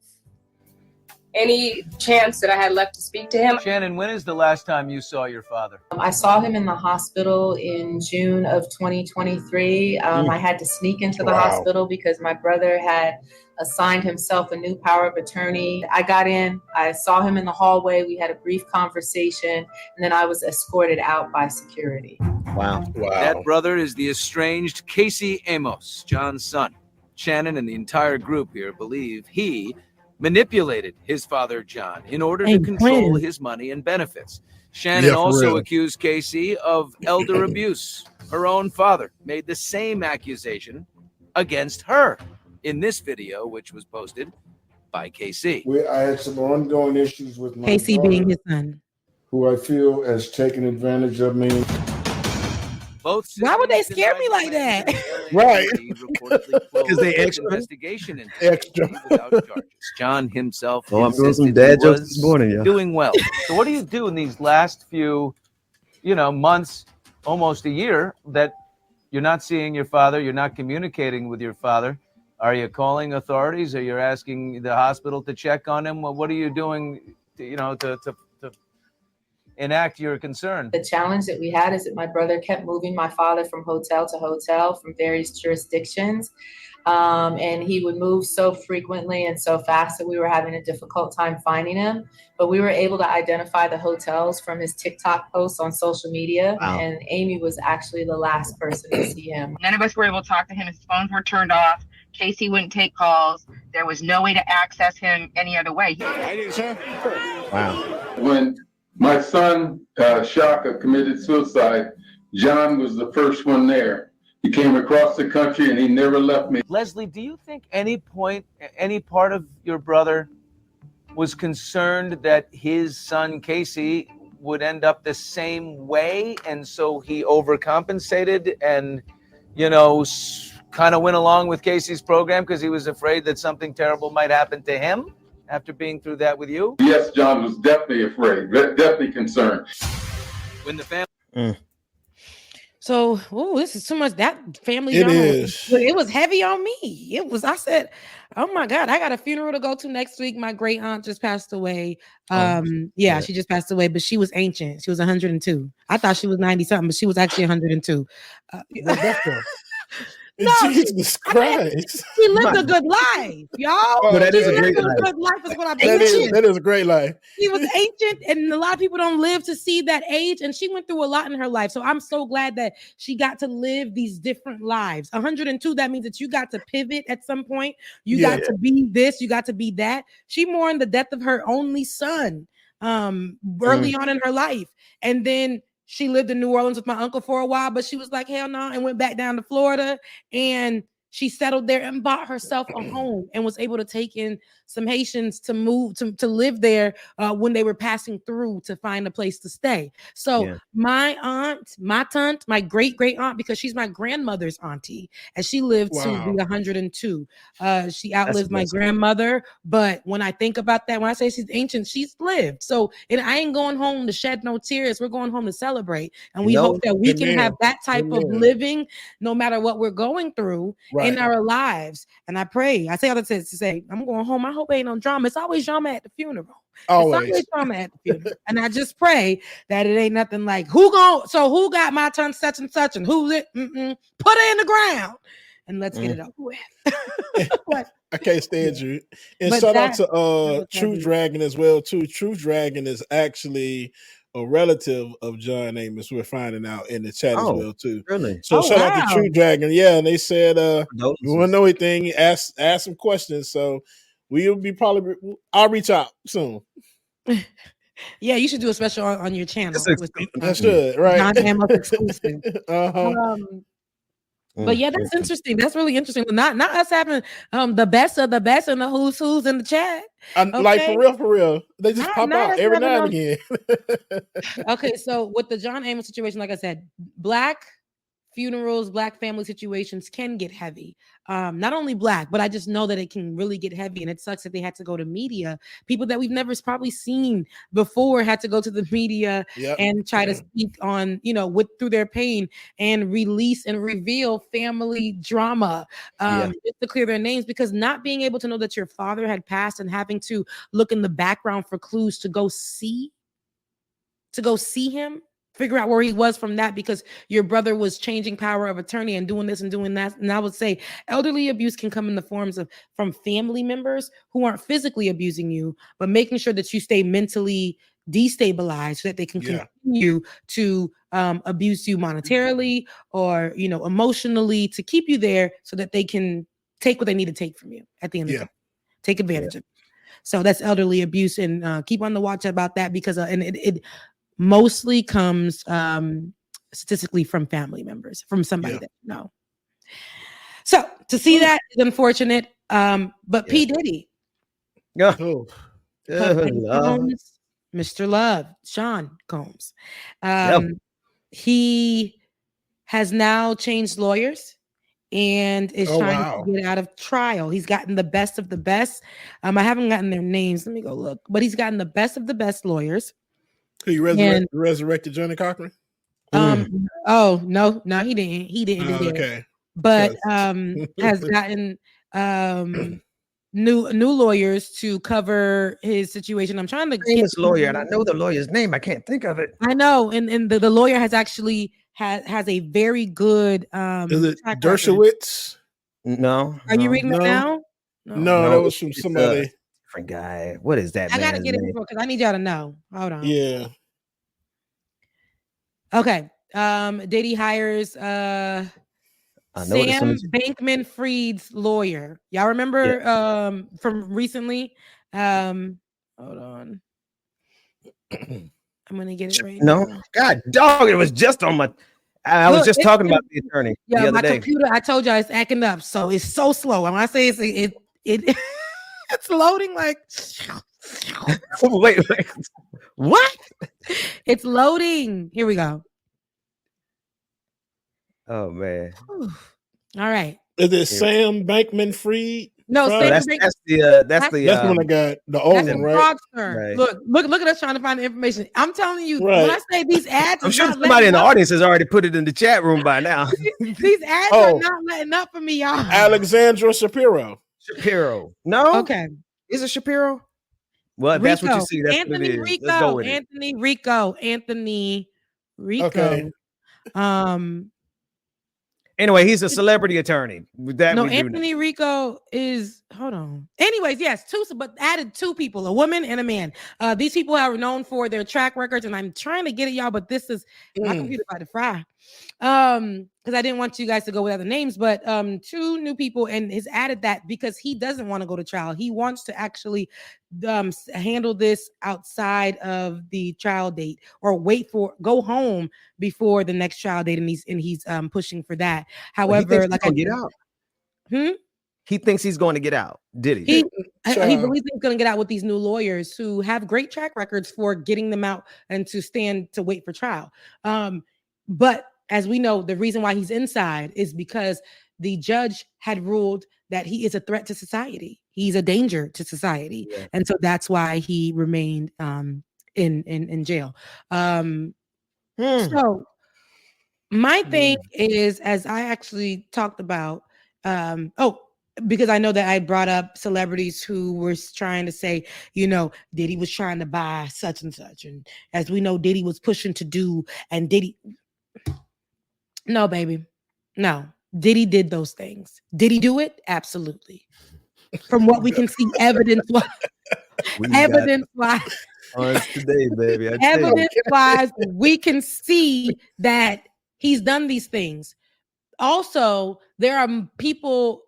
any chance that I had left to speak to him. Shannon, when is the last time you saw your father? I saw him in the hospital in June of 2023. I had to sneak into the hospital because my brother had assigned himself a new power of attorney. I got in, I saw him in the hallway. We had a brief conversation, and then I was escorted out by security. Wow. That brother is the estranged Casey Amos, John's son. Shannon and the entire group here believe he manipulated his father, John, in order to control his money and benefits. Shannon also accused Casey of elder abuse. Her own father made the same accusation against her in this video, which was posted by Casey. I had some ongoing issues with my Casey daughter, being his son, who I feel has taken advantage of me. Why would they scare me like that? Right. Because they investigation into extra without charges. John himself I'm doing some dad jokes this morning, yeah. Doing well. So what do you do in these last few, months, almost a year, that you're not seeing your father, you're not communicating with your father? Are you calling authorities? Are you asking the hospital to check on him? What are you doing, to enact your concern? The challenge that we had is that my brother kept moving my father from hotel to hotel from various jurisdictions. And he would move so frequently and so fast that we were having a difficult time finding him. But we were able to identify the hotels from his TikTok posts on social media. Wow. And Amy was actually the last person to see him. None of us were able to talk to him. His phones were turned off. Casey wouldn't take calls. There was no way to access him any other way. Wow. When my son, Shaka, committed suicide, John was the first one there. He came across the country and he never left me. Leslie, do you think any part of your brother was concerned that his son, Casey, would end up the same way? And so he overcompensated and, kind of went along with Casey's program because he was afraid that something terrible might happen to him after being through that with you? Yes, John was definitely afraid, definitely concerned. When the family... So, this is too much. That family it drama is. It was heavy on me. I said, oh my God, I got a funeral to go to next week. My great aunt just passed away. She just passed away, but she was ancient. She was 102. I thought she was 90 something, but she was actually 102. Rebecca. No, Jesus Christ. She lived a good life, y'all. Well, that is a great life. life. Good life is what I'm That is a great life. She was ancient, and a lot of people don't live to see that age, and she went through a lot in her life. So I'm so glad that she got to live these different lives. 102, that means that you got to pivot at some point. You got to be this, you got to be that. She mourned the death of her only son early on in her life. And then she lived in New Orleans with my uncle for a while, but she was like, hell no, and went back down to Florida. And she settled there and bought herself a home and was able to take in some Haitians to move to live there when they were passing through to find a place to stay. So my aunt, my great aunt, because she's my grandmother's auntie, and she lived to be 102. She outlived my grandmother. But when I think about that, when I say she's ancient, she's lived. So I ain't going home to shed no tears. We're going home to celebrate. And we hope that we can have that type of living no matter what we're going through in our lives. And I pray, I say all that to say, I'm going home. I hope ain't no drama. It's always drama at the funeral. Always. It's always drama at the funeral. And I just pray that it ain't nothing like who got my turn such and such and who's it? Put it in the ground and let's get it over with. I can't stand you. And But shout out that to was True heavy. Dragon as well too. True Dragon is actually a relative of John Amos. We're finding out in the chat as Oh, well too. really? So Oh, shout out to wow. True Dragon. Yeah, and they said you want to Condolences. know anything, ask some questions. So we'll be I'll reach out soon. Yeah, you should do a special on your channel. That's good, right? John Amos exclusive. Uh-huh. But yeah, that's interesting. That's really interesting. Not us having the best of the best and the who's in the chat. Like for real. They just pop out us every having now and again. Okay, so with the John Amos situation, like I said, Black funerals, Black family situations can get heavy. Not only Black, but I just know that it can really get heavy, and it sucks that they had to go to media. People that we've never probably seen before had to go to the media and try to speak on, through their pain and release and reveal family drama, just to clear their names, because not being able to know that your father had passed and having to look in the background for clues to go see him, figure out where he was from that, because your brother was changing power of attorney and doing this and doing that. And I would say elderly abuse can come in the forms of from family members who aren't physically abusing you, but making sure that you stay mentally destabilized so that they can continue to abuse you monetarily or, emotionally, to keep you there so that they can take what they need to take from you at the end of the day. Take advantage of it. So that's elderly abuse, and keep on the watch about that, because it mostly comes statistically from family members, from somebody that you know. So to see that is unfortunate. But P. Diddy, Combs, Mr. Love, Sean Combs, he has now changed lawyers and is trying to get out of trial. He's gotten the best of the best. I haven't gotten their names. Let me go look. But he's gotten the best of the best lawyers. Who you resurrected Johnny Cochran? Oh no, he didn't. He didn't do that. Okay. But has gotten new lawyers to cover his situation. I'm trying to get famous lawyer, and I know the lawyer's name. I can't think of it. I know, and the lawyer has actually has a very good is it Dershowitz? No. Are you reading it now? No, that was from somebody. Different guy. What is that? I gotta get it because I need y'all to know. Hold on. Yeah. Okay. Diddy hires Sam Bankman-Fried's lawyer. Y'all remember from recently? Hold on. I'm gonna get it right now. God dog, it was just on my I was just talking about the attorney the other day. Computer, I told y'all, it's acting up, so it's so slow. And when I say it it's loading like wait, what? It's loading. Here we go. Oh man. All right. Is it Sam Bankman-Fried? No, that's the one I got, the old one, right? Right? Look at us trying to find the information. I'm telling you, when I say these ads, I'm sure somebody in the audience has already put it in the chat room by now. These ads are not letting up for me, y'all. Alexandra Shapiro. No. Okay. Is it Shapiro? Well, if that's what you see. That's Anthony what it is. Rico. Let's go with Anthony Rico. Okay. Anyway, he's a celebrity attorney. Anthony Rico is. Hold on. Anyways, yes, but added two people, a woman and a man. These people are known for their track records, and I'm trying to get it, y'all, but this is my computer about to fry. Because I didn't want you guys to go with other names, but two new people, and has added that because he doesn't want to go to trial. He wants to actually handle this outside of the trial date, or go home before the next trial date, and he's pushing for that. However, get out. He thinks he's going to get out. Did he? He believes he's going to get out with these new lawyers who have great track records for getting them out and to stand to wait for trial. But as we know, the reason why he's inside is because the judge had ruled that he is a threat to society. He's a danger to society. Yeah. And so that's why he remained in jail. So my thing is, as I actually talked about, because I know that I brought up celebrities who were trying to say, Diddy was trying to buy such and such. And as we know, Diddy was pushing to do, and Diddy... No, baby. No. Diddy did those things. Did he do it? Absolutely. from what we can see evidence-wise. Evidence-wise. Today, baby. Evidence-wise, we can see that he's done these things. Also, there are people.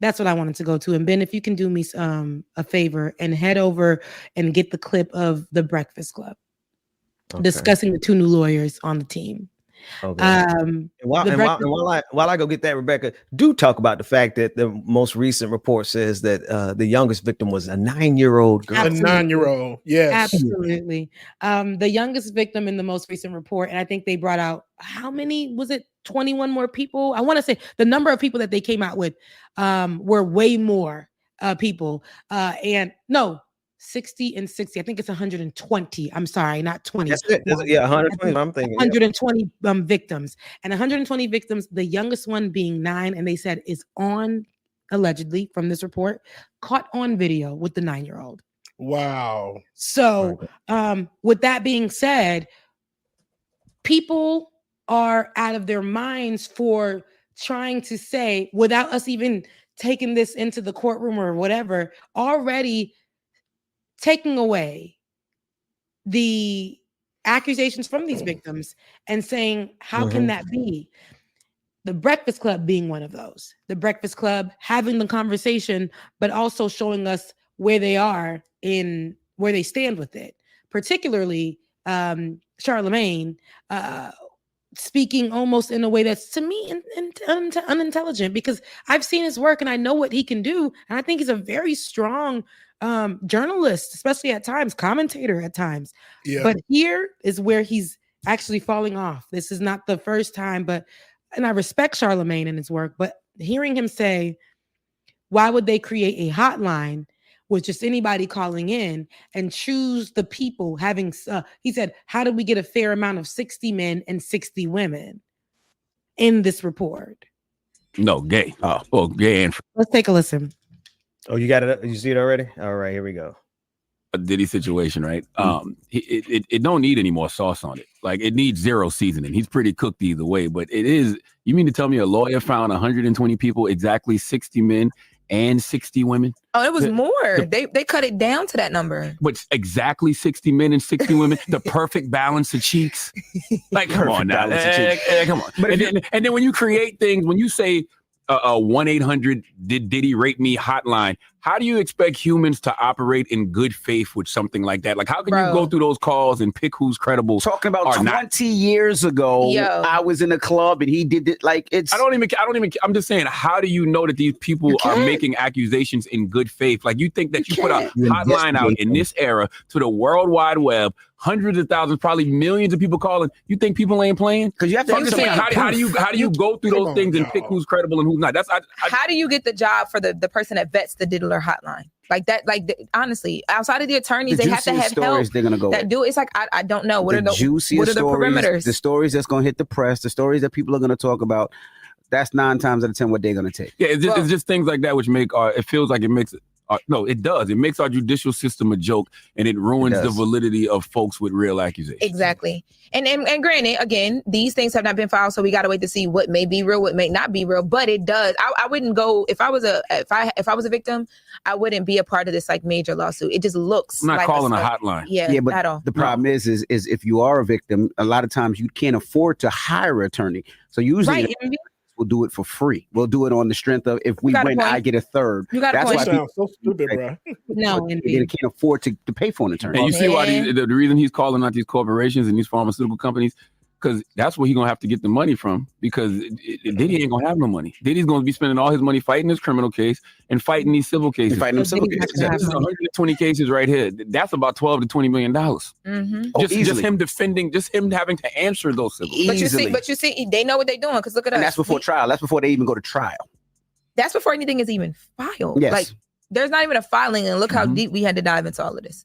That's what I wanted to go to. And Ben, if you can do me a favor and head over and get the clip of the Breakfast Club discussing the two new lawyers on the team. Okay. While I go get that, Rebecca, do talk about the fact that the most recent report says that the youngest victim was a 9-year-old girl. Absolutely. A 9-year-old, yes. Absolutely. The youngest victim in the most recent report, and I think they brought out, how many, was it 21 more people? I want to say the number of people that they came out with were way more people. And no, 60 and 60. I think it's 120. I'm sorry, not 20. That's it. Yeah, 120. I'm thinking 120 victims, and 120 victims. The youngest one being 9, and they said is on, allegedly from this report, caught on video with the 9-year-old. Wow. So, with that being said, people are out of their minds for trying to say, without us even taking this into the courtroom or whatever, already taking away the accusations from these victims and saying, how can that be? The Breakfast Club being one of those. The Breakfast Club having the conversation, but also showing us where they are in where they stand with it. Particularly Charlemagne speaking almost in a way that's, to me, unintelligent, because I've seen his work and I know what he can do. And I think he's a very strong journalist, especially at times, commentator at times. Yeah. But here is where he's actually falling off. This is not the first time, and I respect Charlemagne and his work, but hearing him say, why would they create a hotline with just anybody calling in and choose the people having, he said, how do we get a fair amount of 60 men and 60 women in this report? No, gay. Gay. And let's take a listen. Oh, you got it? You see it already? All right, here we go. A Diddy situation, right? It don't need any more sauce on it. Like, it needs zero seasoning. He's pretty cooked either way, but it is. You mean to tell me a lawyer found 120 people, exactly 60 men and 60 women? Oh, it was more. They cut it down to that number. What's exactly 60 men and 60 women? The perfect balance of cheeks. Like, come on now. Come on. And then when you create things, when you say a 1-800 did Diddy rape me hotline, how do you expect humans to operate in good faith with something like that? Like, how can you go through those calls and pick who's credible? Talking about 20 years ago, I was in a club and he did it. Like, it's. I don't even. I'm just saying, how do you know that these people are making accusations in good faith? Like, you think that you put a hotline out in this era to the World Wide Web, hundreds of thousands, probably millions of people calling. You think people ain't playing? Because you have to. I'm just saying, how do you go through those things and pick who's credible and who's not? How do you get the job for the person that vets the diddler hotline? Like that, honestly, outside of the attorneys, they have to have help they're gonna go that do it. It's like, I don't know. What are the juiciest stories, perimeters? the stories that's going to hit the press, the stories that people are going to talk about. That's 9 times out of 10 what they're going to take. Yeah, it's just things like that which make it feels like it makes it. No, it does. It makes our judicial system a joke, and it ruins the validity of folks with real accusations. Exactly. And granted, again, these things have not been filed, so we got to wait to see what may be real, what may not be real. But it does. I wouldn't go if I was a victim. I wouldn't be a part of this like major lawsuit. It just looks. I'm not like calling a hotline. Yeah, but at all. The problem is if you are a victim, a lot of times you can't afford to hire an attorney. So usually. We'll do it for free. We'll do it on the strength of if we win, I get a third. That's why sounds so stupid, bro. No, they can't afford to pay for an attorney. And you see why the reason he's calling out these corporations and these pharmaceutical companies, because that's where he's gonna have to get the money from. Because Diddy ain't gonna have no money. Diddy's gonna be spending all his money fighting his criminal case and fighting these civil cases. This is 120 cases right here. That's about $12 to $20 million. Just him defending, just him having to answer those civil. But you see, they know what they're doing. Because look at us. And that's before trial. That's before they even go to trial. That's before anything is even filed. Yes. Like, there's not even a filing, and look how deep we had to dive into all of this.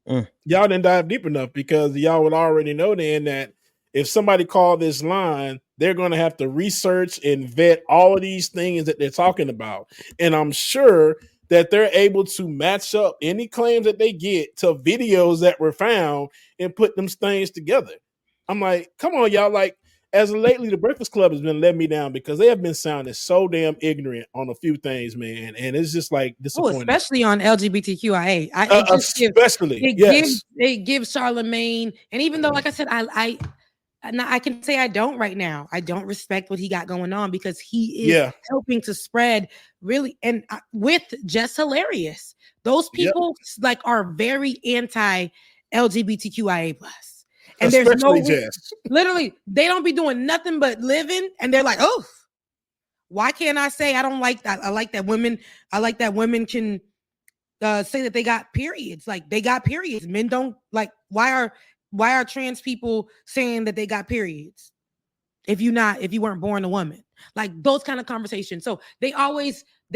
Y'all didn't dive deep enough because y'all would already know then that if somebody called this line, they're going to have to research and vet all of these things that they're talking about. And I'm sure that they're able to match up any claims that they get to videos that were found and put them things together. I'm like, come on, y'all. Like, as of lately, the Breakfast Club has been letting me down because they have been sounding so damn ignorant on a few things, man, and it's just like disappointing. Especially on LGBTQIA. It gives Charlemagne, and even though, like I said, I can say I don't right now. I don't respect what he got going on because he is helping to spread really, and with Just Hilarious, those people like are very anti LGBTQIA plus. And especially there's literally, they don't be doing nothing but living, and they're like, oh, why can't I say I don't like that? I like that women can say that they got periods. Like they got periods. Men don't like. Why are trans people saying that they got periods if you weren't born a woman? Like those kind of conversations. So they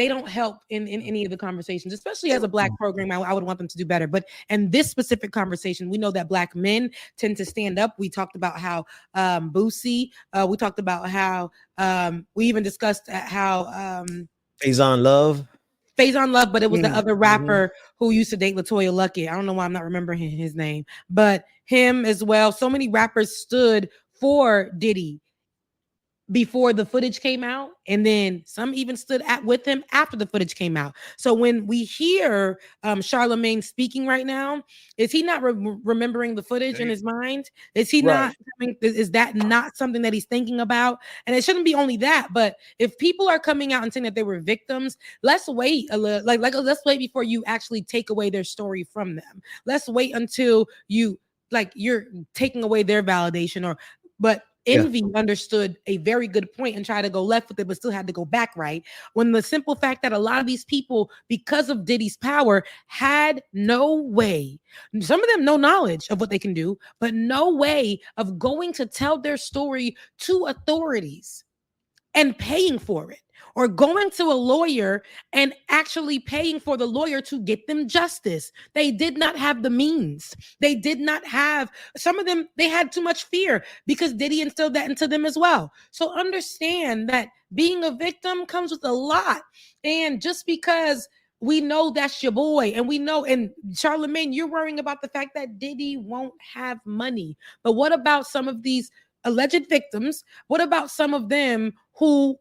don't help in any of the conversations, especially as a Black program. I would want them to do better. But in this specific conversation, we know that Black men tend to stand up. We talked about how Boosie, we talked about how we even discussed how Faison Love, but it was the other rapper who used to date LaToya Luckett. I don't know why I'm not remembering his name, but him as well. So many rappers stood for Diddy before the footage came out, and then some even stood with him after the footage came out. So when we hear Charlemagne speaking right now, is he not remembering the footage in his mind? Is he not? Is that not something that he's thinking about? And it shouldn't be only that, but if people are coming out and saying that they were victims, let's wait a little. Let's wait before you actually take away their story from them. Let's wait until you're taking away their validation. But Envy understood a very good point and tried to go left with it, but still had to go back right. When the simple fact that a lot of these people, because of Diddy's power, had no way, some of them no knowledge of what they can do, but no way of going to tell their story to authorities and paying for it, or going to a lawyer and actually paying for the lawyer to get them justice. They did not have the means. They did not have, some of them, they had too much fear because Diddy instilled that into them as well. So understand that being a victim comes with a lot. And just because we know that's your boy, and we know, and Charlemagne, you're worrying about the fact that Diddy won't have money. But what about some of these alleged victims? What about some of them who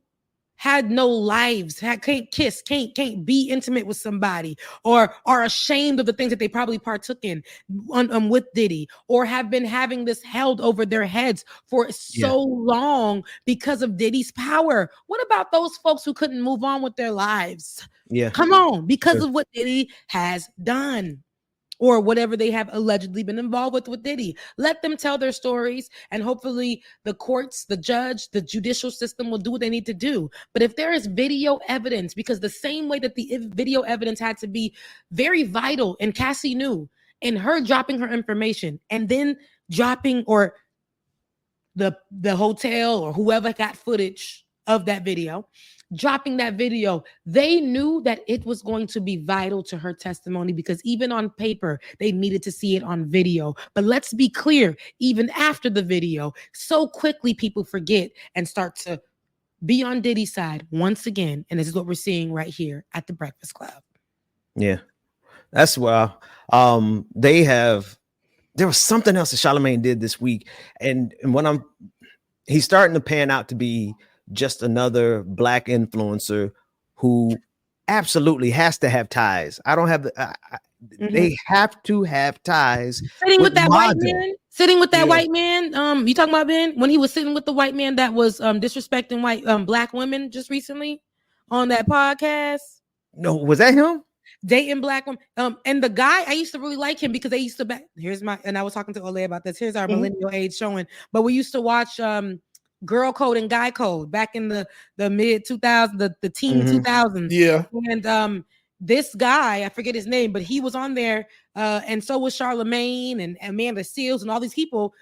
had no lives, can't kiss, can't be intimate with somebody, or are ashamed of the things that they probably partook in with Diddy, or have been having this held over their heads for so long because of Diddy's power? What about those folks who couldn't move on with their lives? Yeah. Come on, because of what Diddy has done, or whatever they have allegedly been involved with Diddy. Let them tell their stories, and hopefully the courts, the judge, the judicial system will do what they need to do. But if there is video evidence, because the same way that the video evidence had to be very vital, and Cassie knew, and her dropping her information, and then dropping, or the hotel or whoever got footage of that video, dropping that video, they knew that it was going to be vital to her testimony, because even on paper, they needed to see it on video. But let's be clear, even after the video, so quickly people forget and start to be on Diddy's side once again. And this is what we're seeing right here at the Breakfast Club. Yeah, that's why there was something else that Charlemagne did this week. And when he's starting to pan out to be just another Black influencer who absolutely has to have ties. I don't have they have to have ties. Sitting with that white man. You talking about Ben? When he was sitting with the white man that was disrespecting Black women just recently on that podcast. No, was that him? Dating Black women. And the guy, I used to really like him because they used to and I was talking to Olay about this. Here's our millennial age showing. But we used to watch Girl Code and Guy Code back in the mid 2000s, the teen 2000s. Yeah. And this guy, I forget his name, but he was on there, and so was Charlemagne and Amanda Seales and all these people.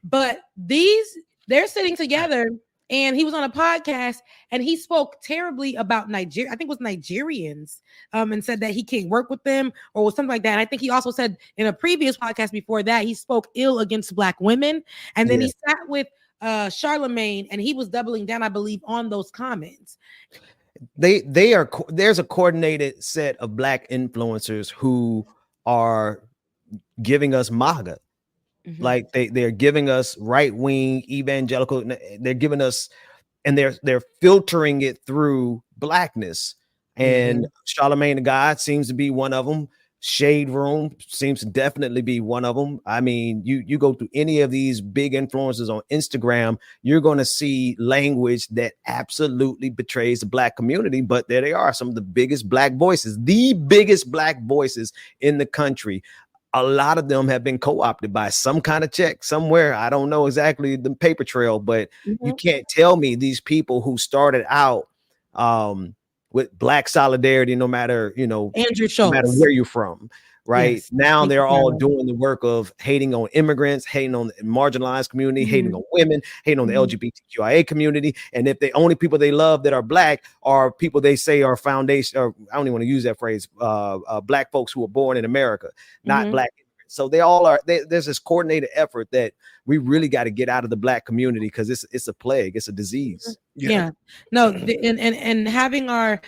But they're sitting together, and he was on a podcast, and he spoke terribly about Nigeria. I think it was Nigerians, and said that he can't work with them or something like that. And I think he also said in a previous podcast before that, he spoke ill against Black women. And then he sat with Charlemagne, and he was doubling down, I believe, on those comments. There's a coordinated set of Black influencers who are giving us MAGA. Like they're giving us right-wing evangelical, they're giving us, and they're filtering it through blackness. And Charlemagne the God seems to be one of them. Shade Room seems to definitely be one of them. I mean, you go through any of these big influencers on Instagram, you're going to see language that absolutely betrays the black community. But there they are, some of the biggest black voices, the biggest black voices in the country. A lot of them have been co-opted by some kind of check somewhere. I don't know exactly the paper trail, but you can't tell me these people who started out with black solidarity, no matter, Andrew Schultz, no matter where you're from, right? Yes. Now they're all doing the work of hating on immigrants, hating on the marginalized community, hating on women, hating on the LGBTQIA community. And if the only people they love that are black are people they say are foundation, or I don't even want to use that phrase, black folks who were born in America, not black immigrants. So they all are, there's this coordinated effort that we really got to get out of the black community, because it's a plague, it's a disease. Yeah. No, and having our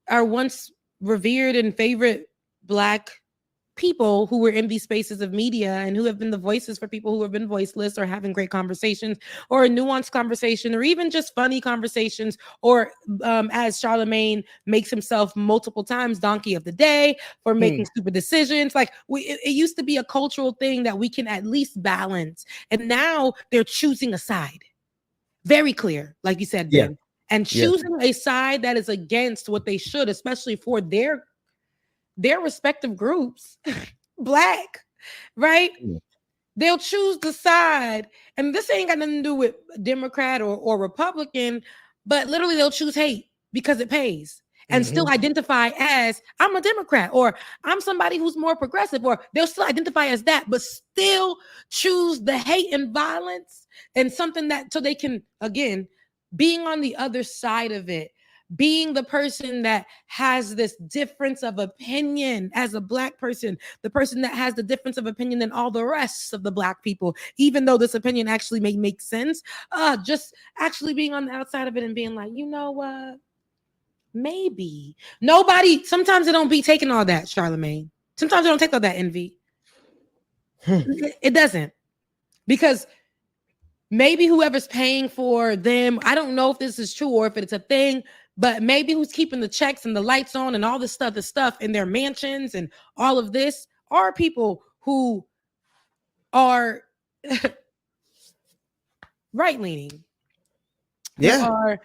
once revered and favorite black people who were in these spaces of media and who have been the voices for people who have been voiceless, or having great conversations, or a nuanced conversation, or even just funny conversations, or as Charlemagne makes himself multiple times, donkey of the day for making stupid decisions. Like it used to be a cultural thing that we can at least balance, and now they're choosing a side. Very clear, like you said, Ben, and choosing a side that is against what they should, especially for their respective groups, black, right? They'll choose the side, and this ain't got nothing to do with Democrat or Republican, but literally they'll choose hate because it pays, and still identify as I'm a Democrat, or I'm somebody who's more progressive, or they'll still identify as that, but still choose the hate and violence and something that, so they can, again, being on the other side of it, being the person that has this difference of opinion as a black person, the person that has the difference of opinion than all the rest of the black people, even though this opinion actually may make sense, just actually being on the outside of it and being like, you know what, maybe nobody, sometimes it don't be taking all that, Charlemagne. Sometimes it don't take all that envy. It doesn't, because maybe whoever's paying for them, I don't know if this is true or if it's a thing, but maybe who's keeping the checks and the lights on and all this stuff, the stuff in their mansions and all of this are people who are right-leaning. Who are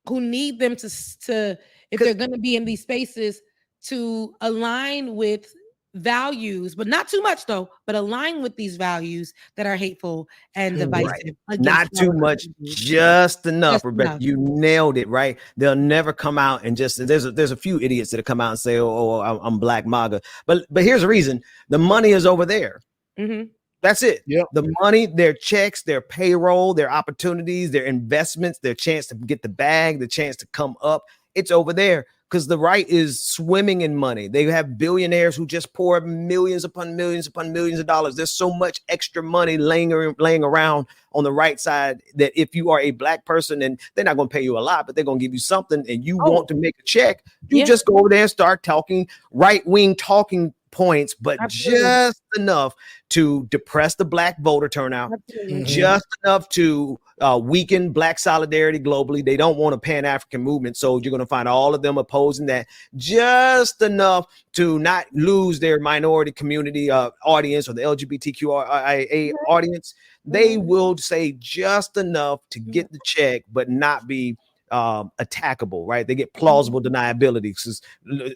who need them to if they're going to be in these spaces, to align with values, but not too much though, but align with these values that are hateful and divisive. Not too much, just enough, Rebecca. You nailed it, right? They'll never come out and just, there's a few idiots that come out and say, oh, I'm black MAGA. But here's the reason. The money is over there. That's it. The money, their checks, their payroll, their opportunities, their investments, their chance to get the bag, the chance to come up, it's over there. Because the right is swimming in money. They have billionaires who just pour millions upon millions upon millions of dollars. There's so much extra money laying around on the right side that if you are a black person, and they're not going to pay you a lot, but they're going to give you something, and you want to make a check, you just go over there and start talking right-wing talking points, but just enough to depress the black voter turnout, just enough to weaken black solidarity globally. They don't want a Pan-African movement, so you're going to find all of them opposing that, just enough to not lose their minority community audience, or the LGBTQIA audience. They will say just enough to get the check, but not be attackable, right? They get plausible deniability, because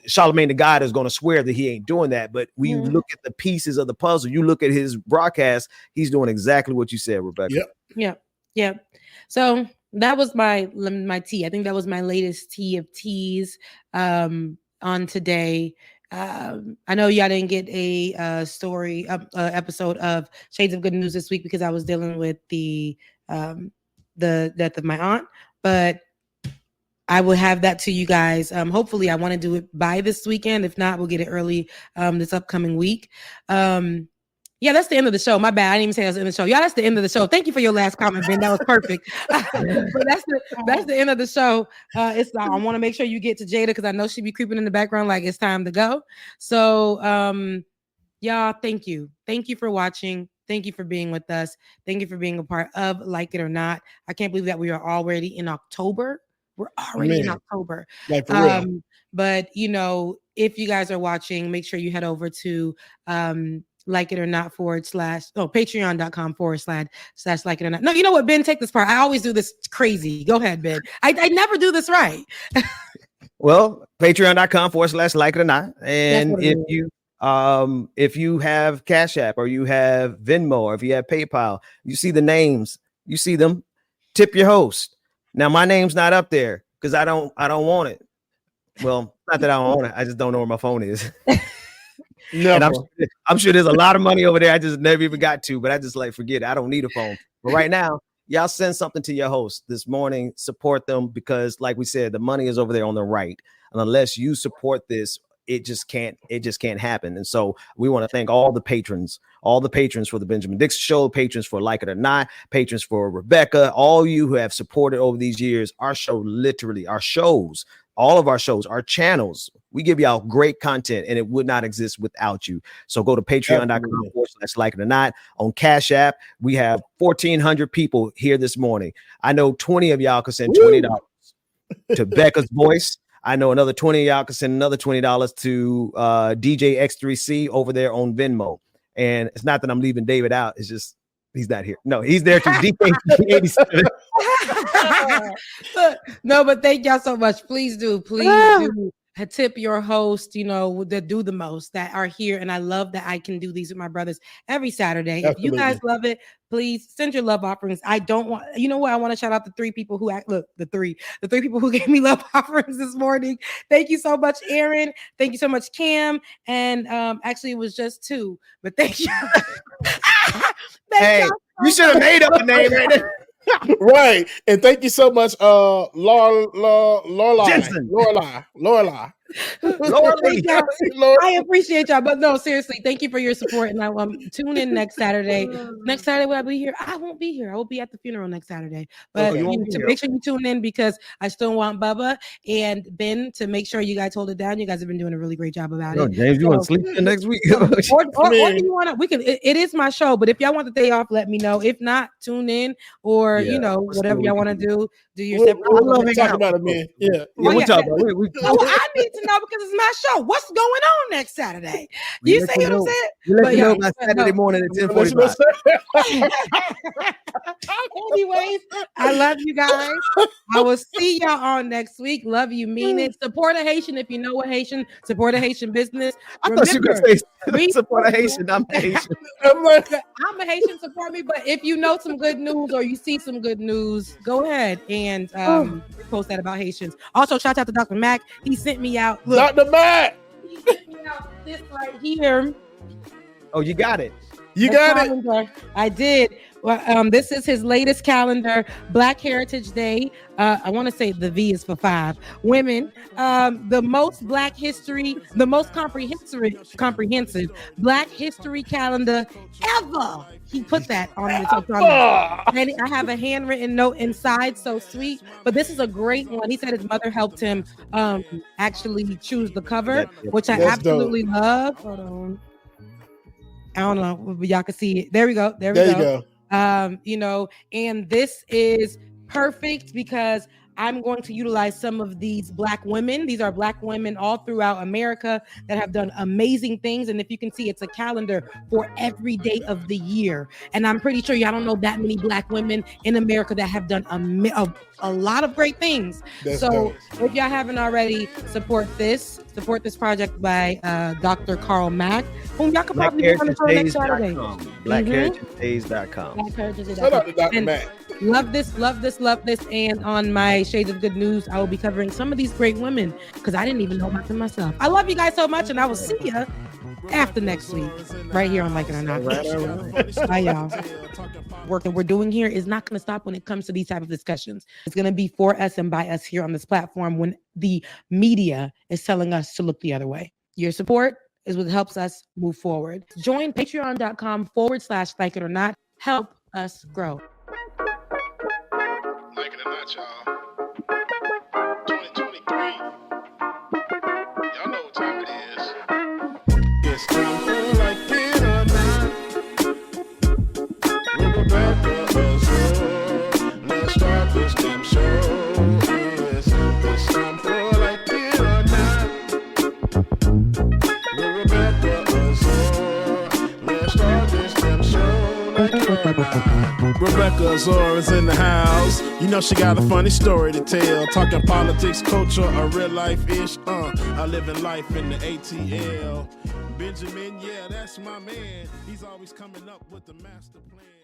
Charlemagne the God is going to swear that he ain't doing that. But when you look at the pieces of the puzzle, you look at his broadcast, he's doing exactly what you said, Rebecca. Yeah. So that was my tea. I think that was my latest tea of teas on today. I know y'all didn't get a story episode of Shades of Good News this week because I was dealing with the death of my aunt, but I will have that to you guys. Hopefully I want to do it by this weekend. If not, we'll get it early this upcoming week. Yeah, that's the end of the show. My bad. I didn't even say that's the end of the show. Y'all, that's the end of the show. Thank you for your last comment, Ben. That was perfect. But that's the end of the show. I want to make sure you get to Jada, because I know she be creeping in the background like it's time to go. So y'all, thank you. Thank you for watching. Thank you for being with us. Thank you for being a part of Like It or Not. I can't believe that we are already in October. We're already in October. Like for real. But, you know, if you guys are watching, make sure you head over to Like It or Not patreon.com// Like It or Not. No, you know what, Ben? Take this part. I always do this crazy. Go ahead, Ben. I never do this right. Well, patreon.com// Like It or Not. And if you have Cash App or you have Venmo or if you have PayPal, you see the names, you see them, tip your host. Now my name's not up there because I don't want it. Well, not that I don't want it. I just don't know where my phone is. And I'm sure there's a lot of money over there I just never even got to, but I just like forget it. I don't need a phone. But right now, y'all send something to your host this morning. Support them because, like we said, the money is over there on the right. And unless you support this, it just can't happen. And so we want to thank all the patrons for the Benjamin Dixon Show, patrons for Like It or Not, patrons for Rebecca, all you who have supported over these years. Our show, literally, our shows, all of our shows, our channels, we give y'all great content and it would not exist without you. So go to patreon.com// Like It or Not. On Cash App, we have 1,400 people here this morning. I know 20 of y'all could send $20 to Becca's Voice. I know another 20 of y'all can send another $20 to DJ X3C over there on Venmo. And it's not that I'm leaving David out. It's just he's not here. No, he's there too. DJ87. No, but thank y'all so much. Please do tip your host, you know, that do the most, that are here. And I love that I can do these with my brothers every Saturday. Absolutely. If you guys love it, please send your love offerings. I don't want, you know what? I want to shout out the three people who the three people who gave me love offerings this morning. Thank you so much, Aaron. Thank you so much, Cam. And actually it was just 2, but thank you. Hey, you should have made up a name right there. Right. And thank you so much, Lorelai. Jensen. Lorelai. I appreciate y'all, but no, seriously, thank you for your support. And I tune in next Saturday. Next Saturday, will I be here? I won't be here. I will be at the funeral next Saturday. But make sure you tune in because I still want Bubba and Ben to make sure you guys hold it down. You guys have been doing a really great job about it. James, you want to sleep in next week? or do you want to? We can. It is my show, but if y'all want the day off, let me know. If not, tune in or you know whatever y'all want to do. Do your separate. We'll talk about it, man. Yeah, we'll talk about it. I need to know because it's my show. What's going on next Saturday? You see what I'm saying? You let me know by Saturday morning at 10:45. Anyways, I love you guys. I will see y'all on next week. Love you, mean it. Support a Haitian if you know a Haitian. Support a Haitian business. I thought you were going to say support a Haitian. I'm a Haitian. I'm a Haitian. Support me. But if you know some good news or you see some good news, go ahead and post that about Haitians. Also, shout out to Dr. Mac. He sent me out. Look, Dr. Mac. He sent me out this right here. Oh, you got it. You got it. I did. Well, this is his latest calendar, Black Heritage Day. I want to say the V is for 5 women. The most Black history, the most comprehensive Black history calendar ever. He put that on this. And I have a handwritten note inside, so sweet. But this is a great one. He said his mother helped him actually choose the cover, which I absolutely love. Hold on. I don't know, but y'all can see it. There we go. There you go. You know, and this is perfect because I'm going to utilize some of these Black women. These are Black women all throughout America that have done amazing things. And if you can see, it's a calendar for every day of the year. And I'm pretty sure y'all don't know that many Black women in America that have done a lot of great things. That's dope. If y'all haven't already, support this project by Dr. Carl Mack, whom y'all can probably be on the show next Saturday. BlackHeritageDays.com. Shout out to Dr. Mack. Love this. And on my Shades of Good News, I will be covering some of these great women because I didn't even know about them myself. I love you guys so much, and I will see you after next week, right here on Like It or Not. Right. Bye, y'all. Work that we're doing here is not going to stop when it comes to these type of discussions. It's going to be for us and by us here on this platform when the media is telling us to look the other way. Your support is what helps us move forward. Join patreon.com/ Like It or Not. Help us grow. Like it or not, y'all. 2023. Y'all know what time it is. It's time for Like It or Not. Rebecca Azor is in the house. You know she got a funny story to tell. Talking politics, culture, a real life ish. I live in life in the ATL. Benjamin, yeah, that's my man. He's always coming up with the master plan.